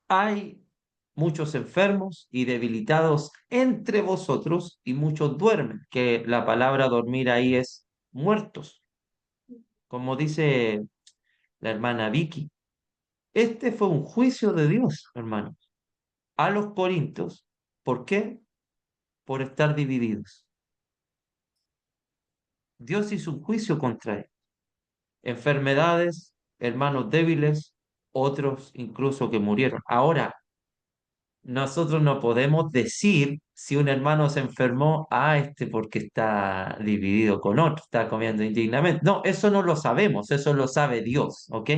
hay muchos enfermos y debilitados entre vosotros y muchos duermen, que la palabra dormir ahí es muertos, como dice la hermana Vicky. Este fue un juicio de Dios, hermano, a los corintios. ¿Por qué? Por estar divididos. Dios hizo un juicio contra él. Enfermedades, hermanos débiles, otros incluso que murieron. Ahora, nosotros no podemos decir si un hermano se enfermó, porque está dividido con otro, está comiendo indignamente. No, eso no lo sabemos, eso lo sabe Dios, ¿ok?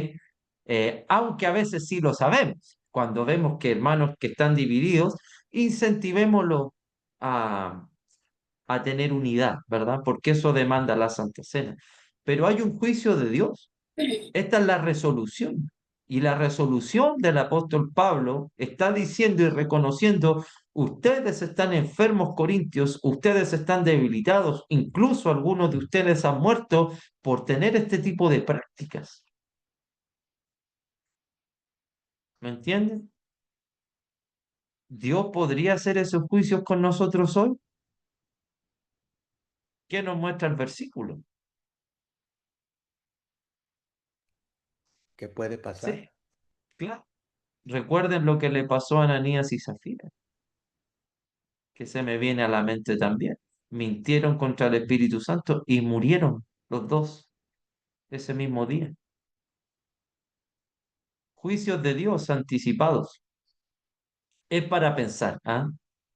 Aunque a veces sí lo sabemos. Cuando vemos que hermanos que están divididos, incentivémoslo a, a tener unidad, ¿verdad? Porque eso demanda la Santa Cena. Pero hay un juicio de Dios. Esta es la resolución. Y la resolución del apóstol Pablo está diciendo y reconociendo, ustedes están enfermos, corintios, ustedes están debilitados, incluso algunos de ustedes han muerto por tener este tipo de prácticas. ¿Me entienden? ¿Dios podría hacer esos juicios con nosotros hoy? ¿Qué nos muestra el versículo? ¿Qué puede pasar? Sí, claro. Recuerden lo que le pasó a Ananías y Zafira, que se me viene a la mente también. Mintieron contra el Espíritu Santo y murieron los dos ese mismo día. Juicios de Dios anticipados. Es para pensar, ¿ah?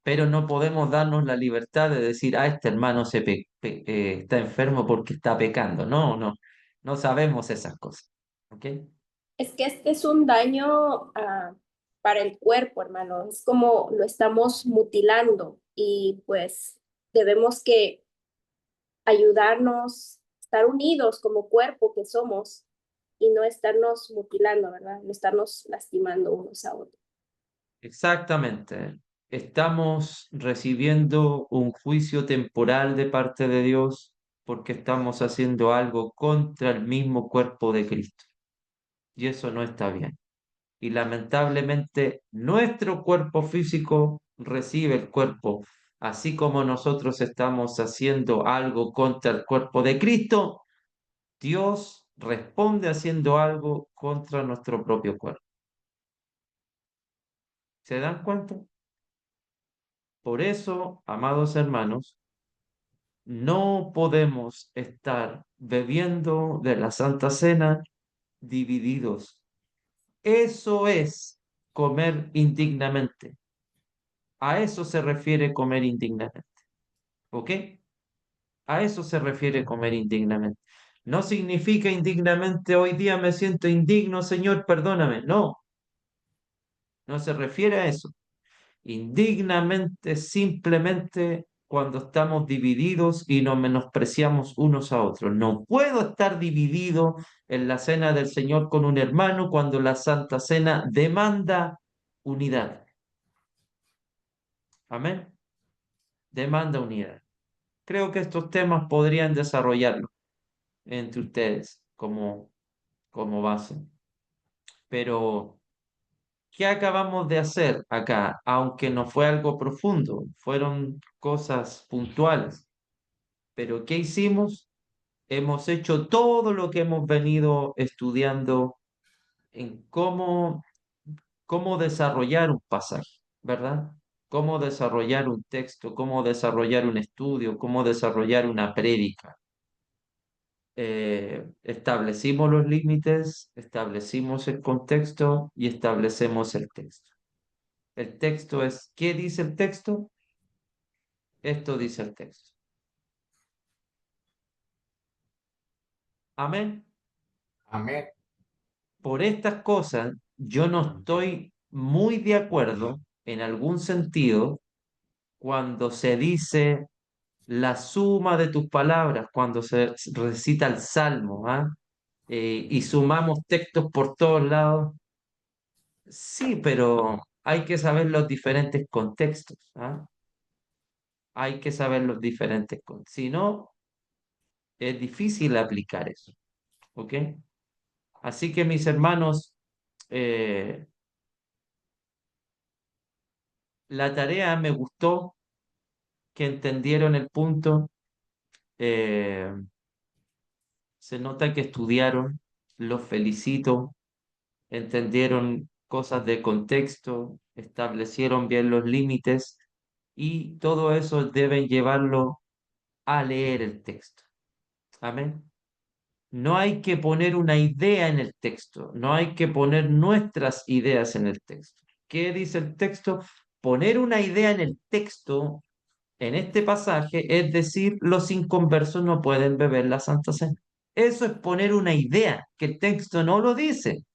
Pero no podemos darnos la libertad de decir, este hermano está enfermo porque está pecando. No, no, no sabemos esas cosas. ¿Ok? Es que este es un daño para el cuerpo, hermano. Es como lo estamos mutilando y pues debemos que ayudarnos, estar unidos como cuerpo que somos y no estarnos mutilando, ¿verdad? No estarnos lastimando unos a otros. Exactamente. Estamos recibiendo un juicio temporal de parte de Dios porque estamos haciendo algo contra el mismo cuerpo de Cristo. Y eso no está bien. Y lamentablemente nuestro cuerpo físico recibe el cuerpo, así como nosotros estamos haciendo algo contra el cuerpo de Cristo, Dios responde haciendo algo contra nuestro propio cuerpo. ¿Se dan cuenta? Por eso, amados hermanos, no podemos estar bebiendo de la Santa Cena divididos. Eso es comer indignamente. A eso se refiere comer indignamente. ¿Ok? A eso se refiere comer indignamente. No significa indignamente, hoy día me siento indigno, Señor, perdóname. No, no se refiere a eso. Indignamente, simplemente cuando estamos divididos y nos menospreciamos unos a otros. No puedo estar dividido en la cena del Señor con un hermano cuando la Santa Cena demanda unidad. Amén. Demanda unidad. Creo que estos temas podrían desarrollarlo entre ustedes como base. Pero, ¿qué acabamos de hacer acá? Aunque no fue algo profundo, fueron cosas puntuales. Pero ¿qué hicimos? Hemos hecho todo lo que hemos venido estudiando en cómo desarrollar un pasaje, ¿verdad? Cómo desarrollar un texto, cómo desarrollar un estudio, cómo desarrollar una prédica. establecimos los límites, establecimos el contexto y establecemos el texto. El texto es, ¿qué dice el texto? Esto dice el texto. Amén. Amén. Por estas cosas, yo no estoy muy de acuerdo en algún sentido cuando se dice la suma de tus palabras, cuando se recita el Salmo, ¿ah? Y sumamos textos por todos lados. Sí, pero hay que saber los diferentes contextos, ¿ah? Hay que saber los diferentes contextos. Si no, es difícil aplicar eso, ¿ok? Así que mis hermanos, eh, la tarea me gustó, que entendieron el punto, eh, se nota que estudiaron, los felicito, entendieron cosas de contexto, establecieron bien los límites y todo eso deben llevarlo a leer el texto. Amén. No hay que poner una idea en el texto, no hay que poner nuestras ideas en el texto. ¿Qué dice el texto? Poner una idea en el texto, en este pasaje, es decir, los inconversos no pueden beber la Santa Cena. Eso es poner una idea, que el texto no lo dice.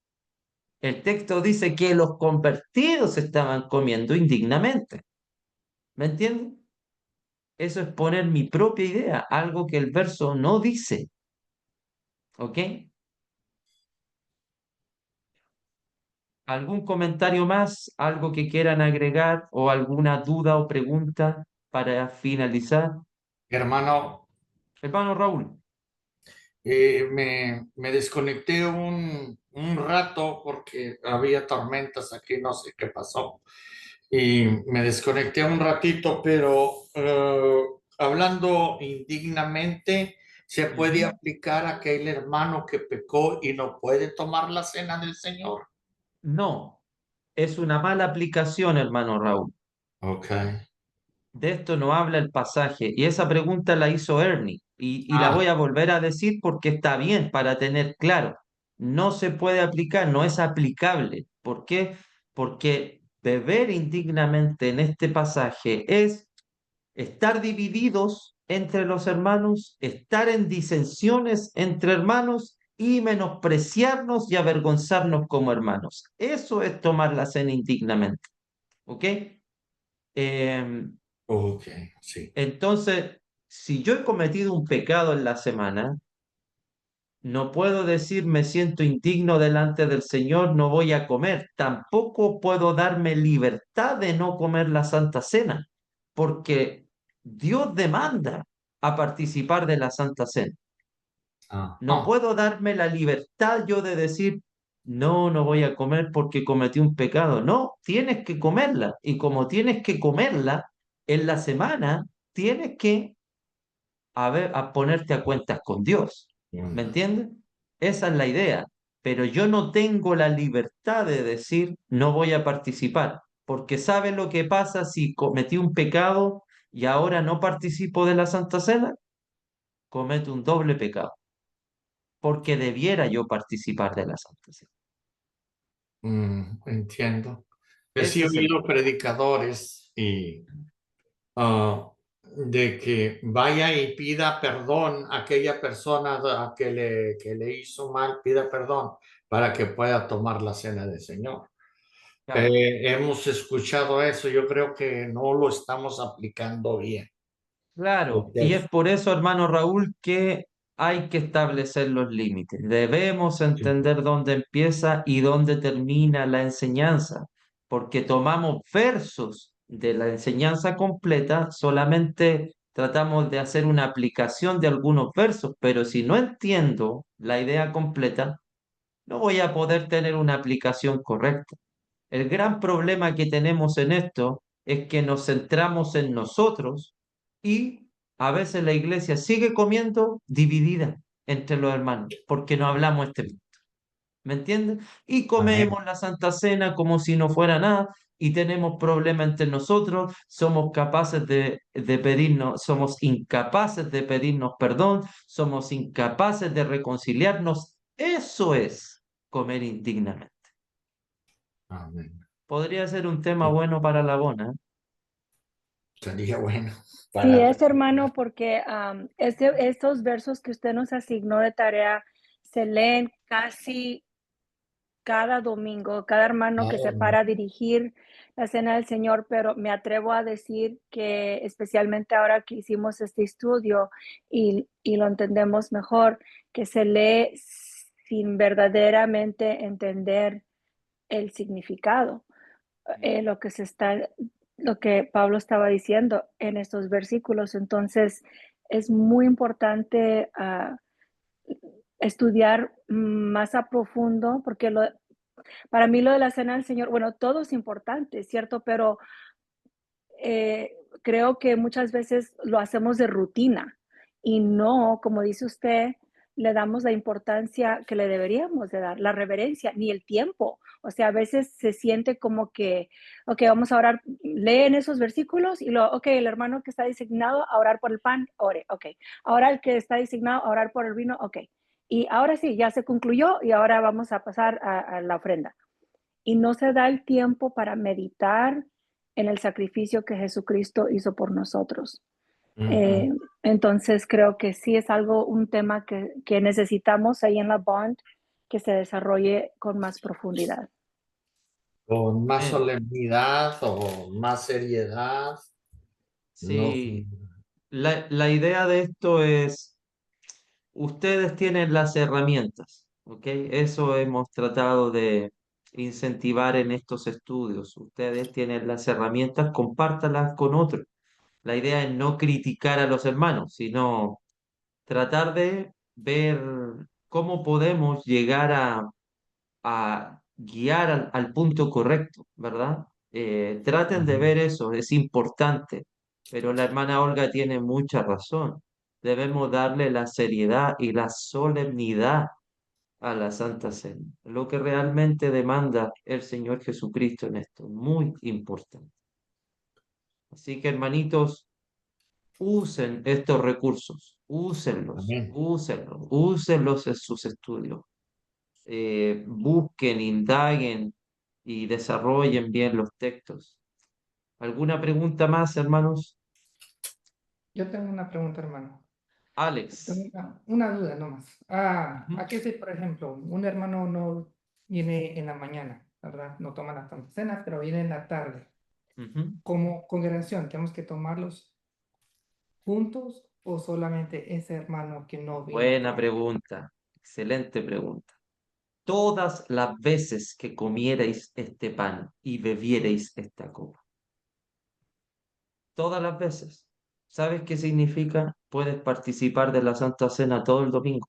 El texto dice que los convertidos estaban comiendo indignamente. ¿Me entienden? Eso es poner mi propia idea, algo que el verso no dice. ¿Ok? ¿Algún comentario más? ¿Algo que quieran agregar o alguna duda o pregunta para finalizar? Hermano, Hermano Raúl. me desconecté un rato porque había tormentas aquí, no sé qué pasó. Y me desconecté un ratito, pero hablando indignamente, ¿se puede Ujú. aplicar a aquel hermano que pecó y no puede tomar la cena del Señor? No, es una mala aplicación, hermano Raúl. Ok. De esto no habla el pasaje. Y esa pregunta la hizo Ernie. Y la Ah, voy a volver a decir porque está bien para tener claro. No se puede aplicar, no es aplicable. ¿Por qué? Porque beber indignamente en este pasaje es estar divididos entre los hermanos, estar en disensiones entre hermanos y menospreciarnos y avergonzarnos como hermanos. Eso es tomar la cena indignamente. ¿Ok? Em, ok, sí. entonces, si yo he cometido un pecado en la semana, no puedo decir me siento indigno delante del Señor, no voy a comer. Tampoco puedo darme libertad de no comer la Santa Cena, porque Dios demanda a participar de la Santa Cena. Ah, No puedo darme la libertad yo de decir, no, no voy a comer porque cometí un pecado. No, tienes que comerla. Y como tienes que comerla, en la semana tienes que a ponerte a cuentas con Dios. ¿Me mm, entiendes? Esa es la idea. Pero yo no tengo la libertad de decir no voy a participar, porque ¿sabes lo que pasa si cometí un pecado y ahora no participo de la Santa Cena? Cometo un doble pecado, porque debiera yo participar de la Santa Cena. entiendo. Pues sí he Ese es el oído punto. predicadores y de que vaya y pida perdón a aquella persona que le hizo mal, pida perdón para que pueda tomar la cena del Señor. Claro. Hemos escuchado eso, yo creo que no lo estamos aplicando bien. Claro, y es por eso, hermano Raúl, que hay que establecer los límites. Debemos entender dónde empieza y dónde termina la enseñanza, porque tomamos versos de la enseñanza completa, solamente tratamos de hacer una aplicación de algunos versos, pero si no entiendo la idea completa, no voy a poder tener una aplicación correcta. El gran problema que tenemos en esto es que nos centramos en nosotros y a veces la iglesia sigue comiendo dividida entre los hermanos porque no hablamos este punto. ¿Me entiendes? Y Amén. comemos la Santa Cena como si no fuera nada, y tenemos problemas entre nosotros, somos somos incapaces de pedirnos perdón, somos incapaces de reconciliarnos. Eso es comer indignamente. Amén. Podría ser un tema bueno para la bona. Sería bueno. Sí, es hermano, porque estos versos que usted nos asignó de tarea se leen casi cada domingo, cada hermano que se para a dirigir la cena del Señor, pero me atrevo a decir que especialmente ahora que hicimos este estudio y lo entendemos mejor, que se lee sin verdaderamente entender el significado, lo que Pablo estaba diciendo en estos versículos. Entonces, es muy importante estudiar más a profundo, porque para mí lo de la cena del Señor, bueno, todo es importante, ¿cierto? Pero creo que muchas veces lo hacemos de rutina y no, como dice usted, le damos la importancia que le deberíamos de dar, la reverencia, ni el tiempo. O sea, a veces se siente como que, ok, vamos a orar, leen esos versículos y luego, ok, el hermano que está designado a orar por el pan, ore, ok. Ahora el que está designado a orar por el vino, ok. Y ahora sí, ya se concluyó y ahora vamos a pasar a la ofrenda. Y no se da el tiempo para meditar en el sacrificio que Jesucristo hizo por nosotros. Entonces creo que sí es un tema que necesitamos ahí en la Bond, que se desarrolle con más profundidad. Con más Amén. solemnidad o más seriedad. Sí, la idea de esto es, ustedes tienen las herramientas, ¿ok? Eso hemos tratado de incentivar en estos estudios. Ustedes tienen las herramientas, compártalas con otros. La idea es no criticar a los hermanos, sino tratar de ver cómo podemos llegar a guiar al punto correcto, ¿verdad? Traten de ver eso, es importante, pero la hermana Olga tiene mucha razón. Debemos darle la seriedad y la solemnidad a la Santa Cena, lo que realmente demanda el Señor Jesucristo en esto, muy importante. Así que, hermanitos, usen estos recursos, Amén. úsenlos en sus estudios. Busquen, indaguen y desarrollen bien los textos. ¿Alguna pregunta más, hermanos? Yo tengo una pregunta, hermano. Alex. Tengo una duda nomás. Ujú. ¿A qué si, por ejemplo, un hermano no viene en la mañana, ¿verdad? No toma la Santa Cena, pero viene en la tarde? Ujú. Como congregación, ¿tenemos que tomarlos juntos o solamente ese hermano que no vino? Buena pregunta, excelente pregunta. Todas las veces que comierais este pan y bebierais esta copa, todas las veces. ¿Sabes qué significa? Puedes participar de la Santa Cena todo el domingo.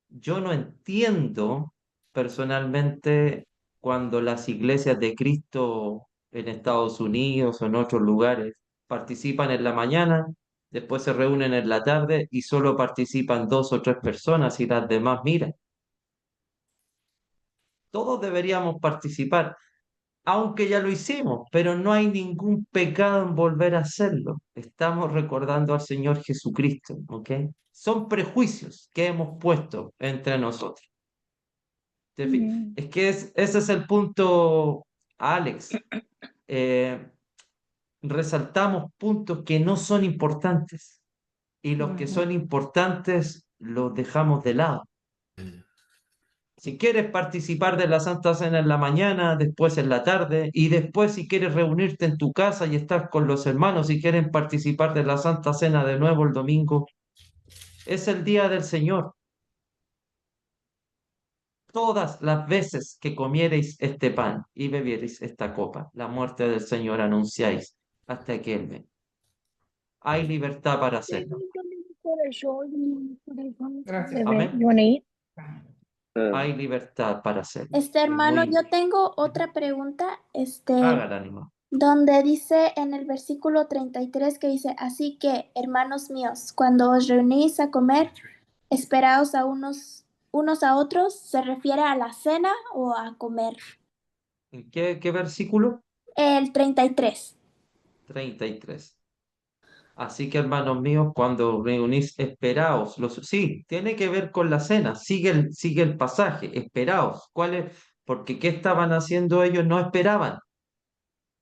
Yo no entiendo personalmente cuando las iglesias de Cristo en Estados Unidos o en otros lugares participan en la mañana, después se reúnen en la tarde y solo participan 2 o 3 personas y las demás miran. Todos deberíamos participar, aunque ya lo hicimos, pero no hay ningún pecado en volver a hacerlo. Estamos recordando al Señor Jesucristo, ¿ok? Son prejuicios que hemos puesto entre nosotros. Es que ese es el punto, Alex. Resaltamos puntos que no son importantes y los que son importantes los dejamos de lado. Si quieres participar de la Santa Cena en la mañana, después en la tarde, y después si quieres reunirte en tu casa y estar con los hermanos y quieren participar de la Santa Cena de nuevo el domingo, es el día del Señor. Todas las veces que comiereis este pan y bebiereis esta copa, la muerte del Señor anunciáis hasta que Él venga. Hay libertad para hacerlo. Gracias. Amén. You wanna eat? Hay libertad para hacerlo. Hermano, Muy yo tengo otra pregunta, hágala, ánimo. donde dice en el versículo 33 que dice, así que, hermanos míos, cuando os reunís a comer, esperaos a unos a otros, ¿se refiere a la cena o a comer? ¿En qué versículo? El 33. 33. Así que, hermanos míos, cuando reunís, esperaos. Sí, tiene que ver con la cena. Sigue el pasaje. Esperaos. ¿Cuál es? Porque ¿qué estaban haciendo ellos? No esperaban.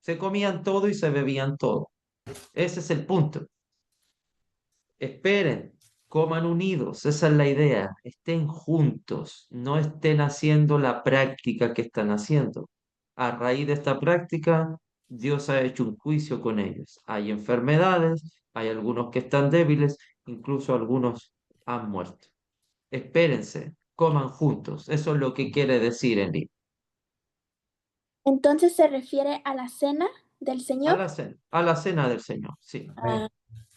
Se comían todo y se bebían todo. Ese es el punto. Esperen, coman unidos. Esa es la idea. Estén juntos. No estén haciendo la práctica que están haciendo. A raíz de esta práctica, Dios ha hecho un juicio con ellos. Hay enfermedades, hay algunos que están débiles, incluso algunos han muerto. Espérense, coman juntos. Eso es lo que quiere decir Eli. Entonces se refiere a la cena del Señor. A la cena del Señor, sí. Ah,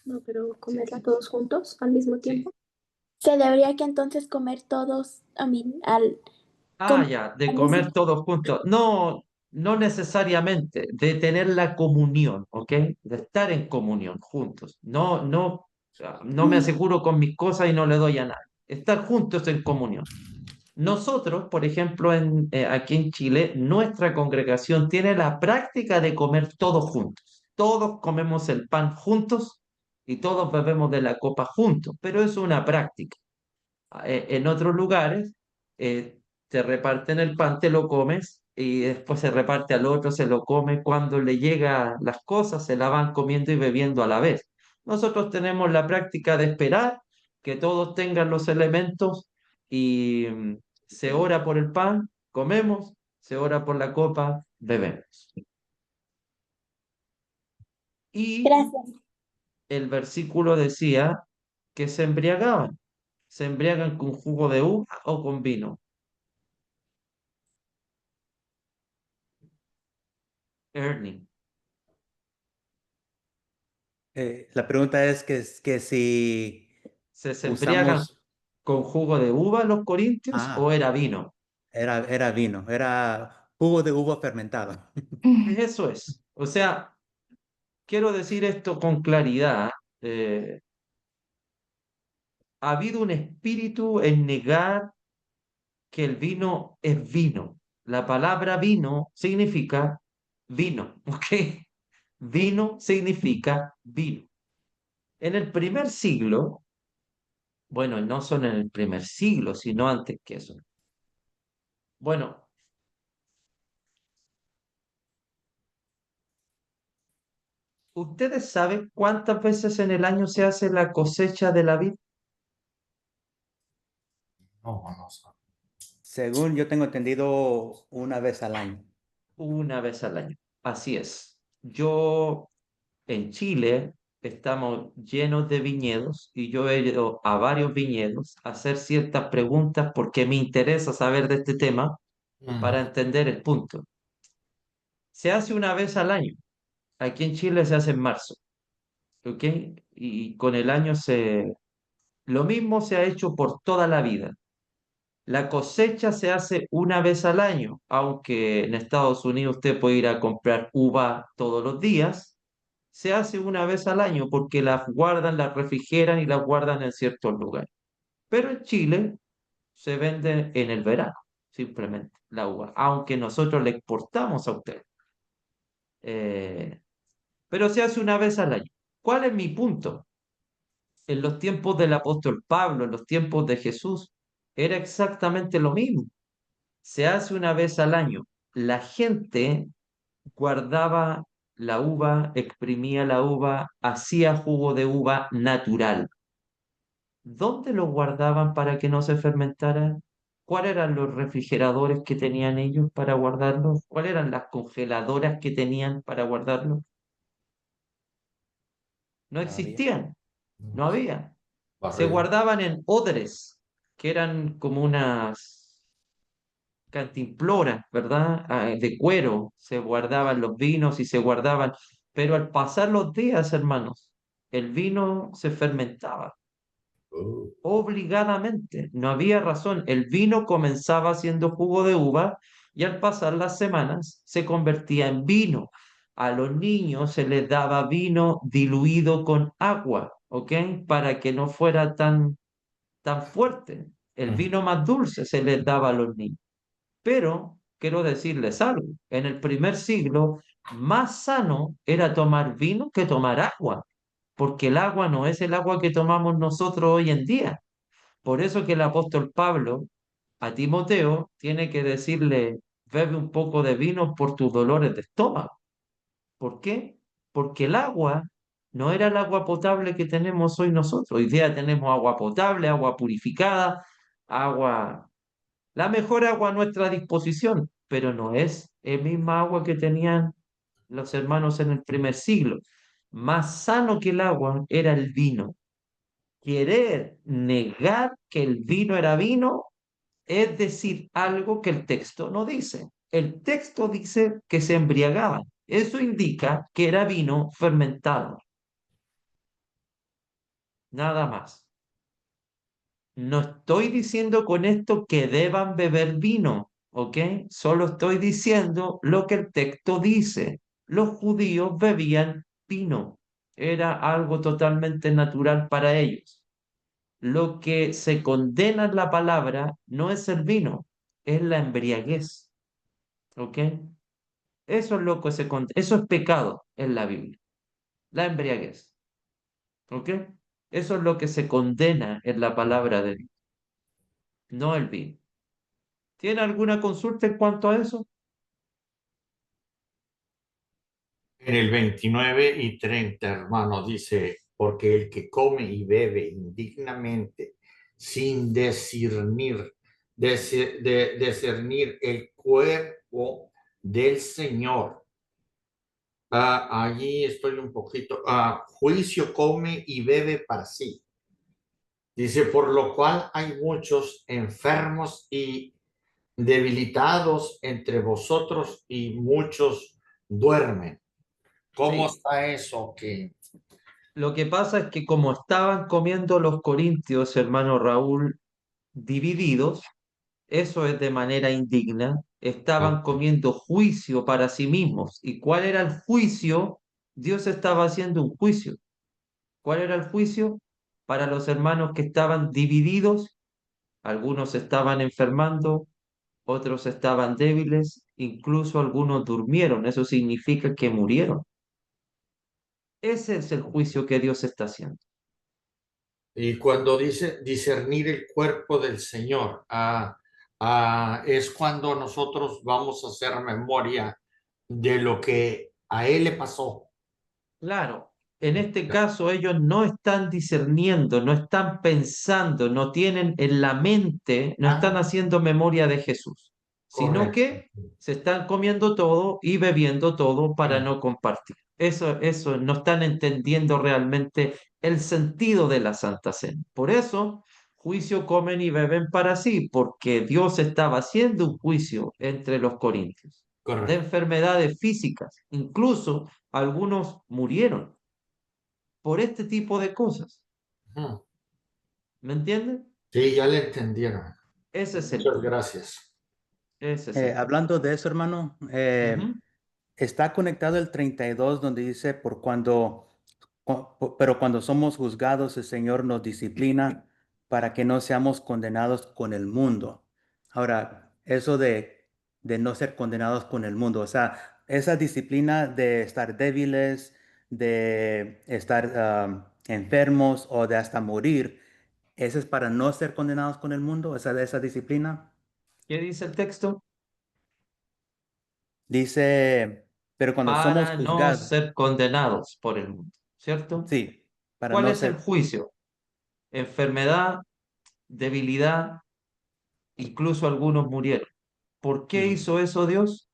no, pero Sí, comerla sí, todos juntos al mismo sí. tiempo. Se debería que entonces comer todos, Ah, comer ya, de al mismo comer todos juntos. No, no necesariamente, de tener la comunión, ¿ok? De estar en comunión juntos. No me tiempo. aseguro con mis cosas y no le doy a nadie. Estar juntos en comunión. Nosotros, por ejemplo, aquí en Chile, nuestra congregación tiene la práctica de comer todos juntos. Todos comemos el pan juntos y todos bebemos de la copa juntos, pero es una práctica. En otros lugares eh, te reparten el pan, te lo comes y después se reparte al otro, se lo come. Cuando le llega las cosas, se la van comiendo y bebiendo a la vez. Nosotros tenemos la práctica de esperar que todos tengan los elementos y se ora por el pan, comemos, se ora por la copa, bebemos. Y Gracias. el versículo decía que se embriagaban. Se embriagan con jugo de uva o con vino. Ernie. La pregunta es que si ¿Se embriagan usamos, con jugo de uva los corintios o ah, era vino? era vino, era jugo de uva fermentado. Eso es. O sea, quiero decir esto con claridad. eh, ha habido un espíritu en negar que el vino es vino. La palabra vino significa vino, ¿ok? Vino significa vino. En el primer siglo, bueno, no son en el primer siglo, sino antes que eso. Bueno, ¿ustedes saben cuántas veces en el año se hace la cosecha de la vid? No, no sé. Según yo tengo entendido, una vez al año. Una vez al año. Así es. Yo en Chile estamos llenos de viñedos y yo he ido a varios viñedos a hacer ciertas preguntas porque me interesa saber de este tema para entender el punto. Se hace una vez al año. Aquí en Chile se hace en marzo, ¿ok? Y con el año lo mismo se ha hecho por toda la vida. La cosecha se hace una vez al año, aunque en Estados Unidos usted puede ir a comprar uva todos los días, se hace una vez al año porque las guardan, las refrigeran y las guardan en ciertos lugares. Pero en Chile se vende en el verano, simplemente la uva, aunque nosotros le exportamos a usted. Eh, pero se hace una vez al año. ¿Cuál es mi punto? En los tiempos del apóstol Pablo, en los tiempos de Jesús, era exactamente lo mismo. Se hace una vez al año. La gente guardaba la uva, exprimía la uva, hacía jugo de uva natural. ¿Dónde lo guardaban para que no se fermentara? ¿Cuáles eran los refrigeradores que tenían ellos para guardarlo? ¿Cuáles eran las congeladoras que tenían para guardarlo? No No había. existían, no había. Se Barril. guardaban en odres, que eran como unas cantimploras, ¿verdad? De cuero, se guardaban los vinos y se guardaban, pero al pasar los días, hermanos, el vino se fermentaba obligadamente, no había razón. El vino comenzaba siendo jugo de uva y al pasar las semanas se convertía en vino. A los niños se les daba vino diluido con agua, ¿ok? Para que no fuera tan fuerte. El vino más dulce se les daba a los niños. Pero quiero decirles algo. En el primer siglo, más sano era tomar vino que tomar agua, porque el agua no es el agua que tomamos nosotros hoy en día. Por eso que el apóstol Pablo a Timoteo tiene que decirle, bebe un poco de vino por tus dolores de estómago. ¿Por qué? Porque el agua no era el agua potable que tenemos hoy nosotros. Hoy día tenemos agua potable, agua purificada, agua, la mejor agua a nuestra disposición, pero no es el misma agua que tenían los hermanos en el primer siglo. Más sano que el agua era el vino. Querer negar que el vino era vino es decir algo que el texto no dice. El texto dice que se embriagaban. Eso indica que era vino fermentado. Nada más. No estoy diciendo con esto que deban beber vino, ¿ok? Solo estoy diciendo lo que el texto dice. Los judíos bebían vino. Era algo totalmente natural para ellos. Lo que se condena en la palabra no es el vino, es la embriaguez, ¿ok? Eso es lo que eso es pecado en la Biblia, la embriaguez, ¿ok? Eso es lo que se condena en la palabra de Dios, no el vino. ¿Tiene alguna consulta en cuanto a eso? En el 29 y 30, hermano, dice, porque el que come y bebe indignamente, sin discernir el cuerpo del Señor. Allí estoy un poquito. Juicio come y bebe para sí. Dice, por lo cual hay muchos enfermos y debilitados entre vosotros y muchos duermen. ¿Cómo Sí. está eso? Lo que pasa es que como estaban comiendo los corintios, hermano Raúl, divididos, eso es de manera indigna, estaban comiendo juicio para sí mismos. ¿Y cuál era el juicio? Dios estaba haciendo un juicio. ¿Cuál era el juicio? Para los hermanos que estaban divididos, algunos estaban enfermando, otros estaban débiles, incluso algunos durmieron. Eso significa que murieron. Ese es el juicio que Dios está haciendo. Y cuando dice discernir el cuerpo del Señor, es cuando nosotros vamos a hacer memoria de lo que a Él le pasó. Claro, en este caso ellos no están discerniendo, no están pensando, no tienen en la mente, no están haciendo memoria de Jesús, sino Correcto. que se están comiendo todo y bebiendo todo para no compartir. Eso, no están entendiendo realmente el sentido de la Santa Cena. Por eso, juicio comen y beben para sí, porque Dios estaba haciendo un juicio entre los corintios de Correcto. enfermedades físicas. Incluso algunos murieron por este tipo de cosas. Ujú. ¿Me entienden? Sí, ya le entendieron. Ese es el Muchas punto. gracias. Ese es el punto. Hablando de eso, hermano, Ujú. está conectado el 32 donde dice, pero cuando somos juzgados, el Señor nos disciplina para que no seamos condenados con el mundo. Ahora, eso de no ser condenados con el mundo, o sea, esa disciplina de estar débiles, de estar enfermos o de hasta morir, ¿esa es para no ser condenados con el mundo, esa disciplina? ¿Qué dice el texto? Dice, pero cuando somos Para no juzgados, ser condenados por el mundo, ¿cierto? sí, para ¿Cuál no es el ser, juicio? Enfermedad, debilidad, incluso algunos murieron. ¿Por qué ujú, hizo eso Dios?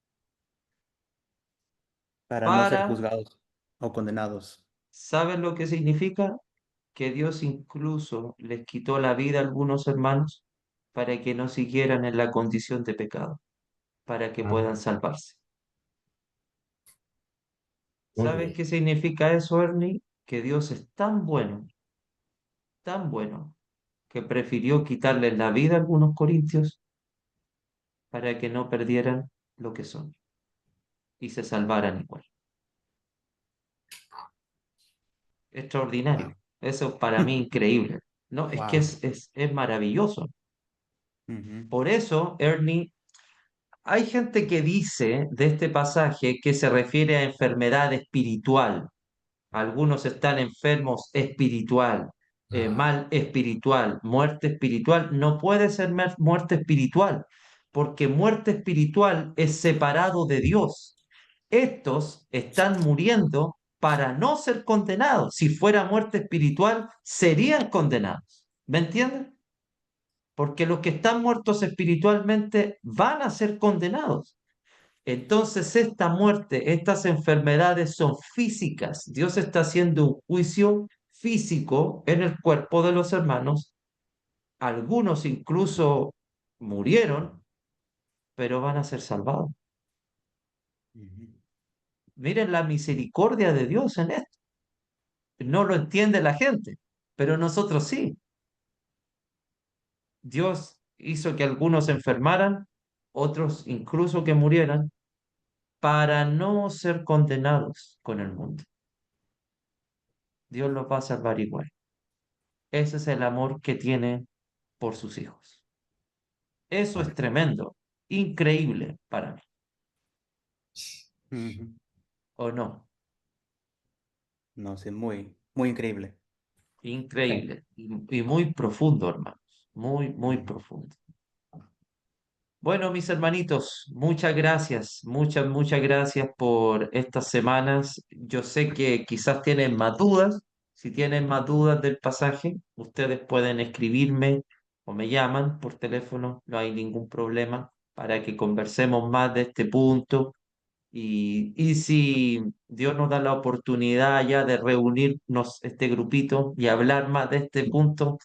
para no ser Para, juzgados o condenados. ¿saben lo que significa? Que Dios incluso les quitó la vida a algunos hermanos para que no siguieran en la condición de pecado, para que Ah, puedan salvarse. muy ¿Sabes bien. qué significa eso, Ernie? Que Dios es tan bueno, que prefirió quitarles la vida a algunos corintios para que no perdieran lo que son y se salvaran igual. Extraordinario. Eso es para mí increíble. No, es que Wow. es maravilloso. Ujú. Por eso, Ernie, Hay gente que dice de este pasaje que se refiere a enfermedad espiritual. Algunos están enfermos espiritual, mal espiritual, muerte espiritual. No puede ser muerte espiritual, porque muerte espiritual es separado de Dios. Estos están muriendo para no ser condenados. Si fuera muerte espiritual, serían condenados. ¿Me entienden? Porque los que están muertos espiritualmente van a ser condenados. Entonces, esta muerte, estas enfermedades son físicas. Dios está haciendo un juicio físico en el cuerpo de los hermanos. Algunos incluso murieron, pero van a ser salvados. Miren la misericordia de Dios en esto. No lo entiende la gente, pero nosotros sí. Dios hizo que algunos se enfermaran, otros incluso que murieran, para no ser condenados con el mundo. Dios los va a salvar igual. Ese es el amor que tiene por sus hijos. Eso es tremendo, increíble para mí, Ujú. ¿o no? No sé, muy, muy increíble. Increíble y muy profundo, hermanos, muy, muy Ujú. profundo. Bueno, mis hermanitos, muchas gracias, muchas gracias por estas semanas. Yo sé que quizás tienen más dudas. Si tienen más dudas del pasaje, ustedes pueden escribirme o me llaman por teléfono, no hay ningún problema para que conversemos más de este punto. Y si Dios nos da la oportunidad ya de reunirnos este grupito y hablar más de este punto,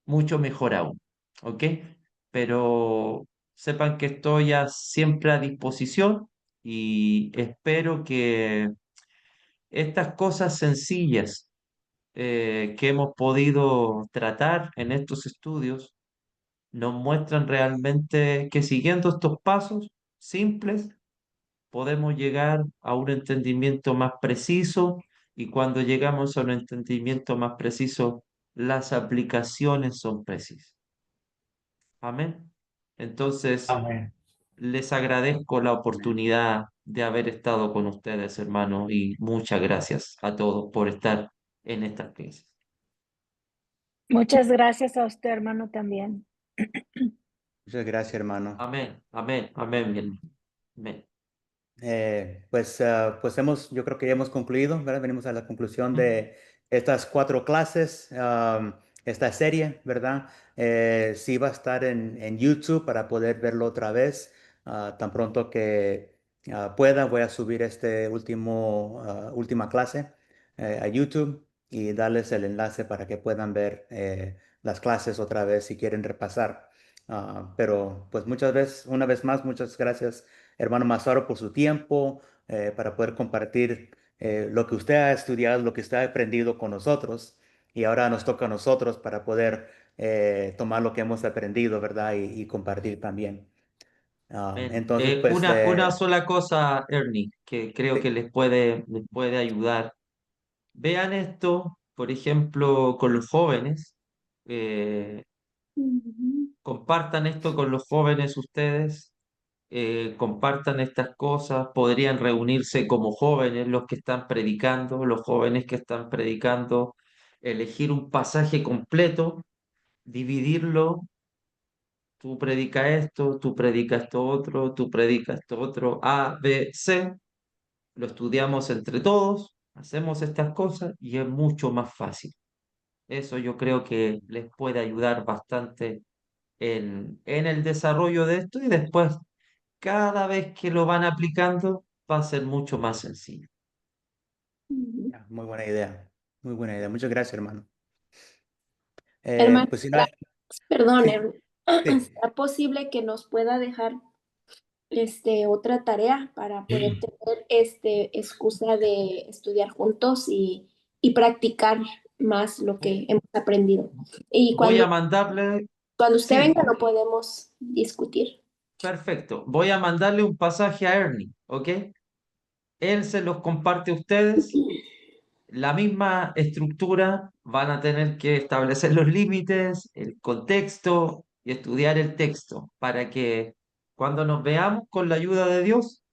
mucho mejor aún, ¿ok? Pero sepan que estoy ya siempre a disposición y espero que estas cosas sencillas que hemos podido tratar en estos estudios nos muestran realmente que siguiendo estos pasos simples, podemos llegar a un entendimiento más preciso y cuando llegamos a un entendimiento más preciso, las aplicaciones son precisas. Amén. Entonces, Amén. les agradezco la Amén. oportunidad de haber estado con ustedes, hermano, y muchas gracias a todos por estar en estas clases. Muchas gracias a usted, hermano, también. Muchas gracias, hermano. Amén, amén, amén, mi hermano. Amén. Yo creo que ya hemos concluido, ¿verdad? Venimos a la conclusión de estas 4 clases, esta serie, ¿verdad? Sí va a estar en YouTube para poder verlo otra vez. Tan pronto que pueda, voy a subir última clase a YouTube y darles el enlace para que puedan ver las clases otra vez si quieren repasar. Pero pues una vez más, muchas gracias hermano Mazaro, por su tiempo, para poder compartir lo que usted ha estudiado, lo que usted ha aprendido con nosotros. Y ahora nos toca a nosotros para poder tomar lo que hemos aprendido, ¿verdad? Y compartir también. Amén. Entonces, pues, Una sola cosa, Ernie, que creo que sí, les puede ayudar. Vean esto, por ejemplo, con los jóvenes. eh, Ujú. Compartan esto con los jóvenes ustedes. Compartan estas cosas. Podrían reunirse como jóvenes los que están predicando, los jóvenes que están predicando, elegir un pasaje completo, dividirlo. Tú predicas esto, tú predicas esto otro, tú predicas esto otro, A, B, C. Lo estudiamos entre todos, hacemos estas cosas y es mucho más fácil. Eso yo creo que les puede ayudar bastante en el desarrollo de esto y después, cada vez que lo van aplicando, va a ser mucho más sencillo. Ujú. ya, muy buena idea. Muy buena idea. Muchas gracias, hermano. Hermano, Pues si no, perdón, sí, sí. ¿será posible que nos pueda dejar otra tarea para poder tener excusa de estudiar juntos y practicar más lo que hemos aprendido? Y Voy a mandarle, cuando usted sí, venga lo podemos discutir. perfecto. Voy a mandarle un pasaje a Ernie, ¿ok? Él se los comparte a ustedes. La misma estructura, van a tener que establecer los límites, el contexto y estudiar el texto para que Cuando nos veamos con la ayuda de Dios,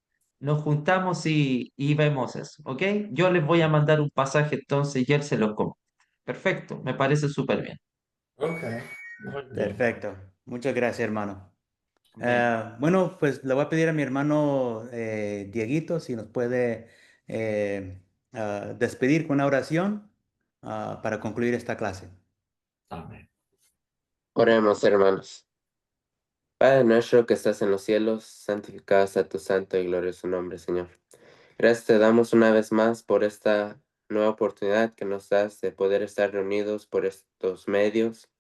nos juntamos y vemos eso, ¿ok? Yo les voy a mandar un pasaje entonces y él se lo come. Perfecto, me parece súper bien. Ok, muy bien. Perfecto. Muchas gracias, hermano. Amén. Bueno, pues le voy a pedir a mi hermano Dieguito si nos puede despedir con una oración para concluir esta clase. Amén. Oremos, hermanos. Padre nuestro que estás en los cielos, santificado sea tu santo y glorioso nombre, Señor. Gracias te damos una vez más por esta nueva oportunidad que nos das de poder estar reunidos por estos medios.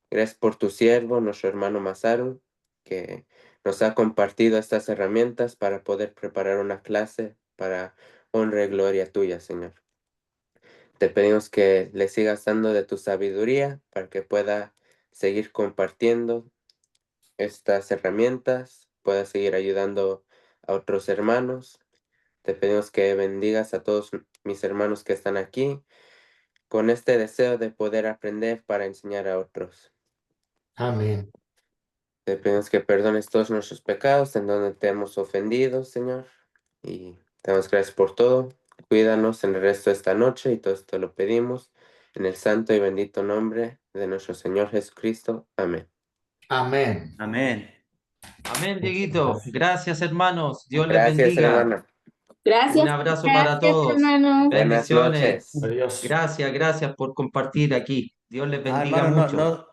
Gracias por tu siervo, nuestro hermano Masaru, que nos ha compartido estas herramientas para poder preparar una clase para honra y gloria tuya, Señor. Te pedimos que le sigas dando de tu sabiduría para que pueda seguir compartiendo estas herramientas, pueda seguir ayudando a otros hermanos. Te pedimos que bendigas a todos mis hermanos que están aquí con este deseo de poder aprender para enseñar a otros. Amén. Te pedimos que perdones todos nuestros pecados en donde te hemos ofendido, Señor. Y te damos gracias por todo. Cuídanos en el resto de esta noche y todo esto lo pedimos en el santo y bendito nombre de nuestro Señor Jesucristo. Amén. Amén. Amén. Amén, Dieguito. Gracias, hermanos. Dios les Gracias, bendiga. hermano. Un Gracias. abrazo para Gracias, todos. hermano. Buenas Bendiciones. noches. Adiós. Gracias por compartir aquí. Dios les bendiga Hermano, mucho.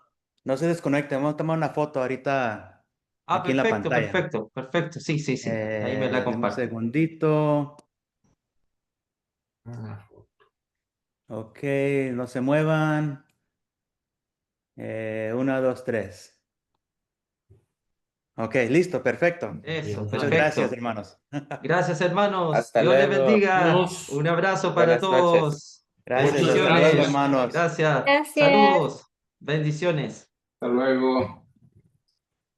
no se desconecte. Vamos a tomar una foto ahorita aquí en la pantalla. Perfecto. Sí. Ahí me la Deme un comparto. segundito. Ok, no se muevan. 1, 2, 3. Ok, listo, perfecto. Eso, Muchas perfecto. gracias, hermanos. Gracias, hermanos. Hasta Dios les luego. bendiga. Adiós. Un abrazo para Buenas noches. todos. Gracias, hasta Muchas luego, Bendiciones. gracias. hermanos. Gracias. Gracias. Saludos. Bendiciones. Hasta luego.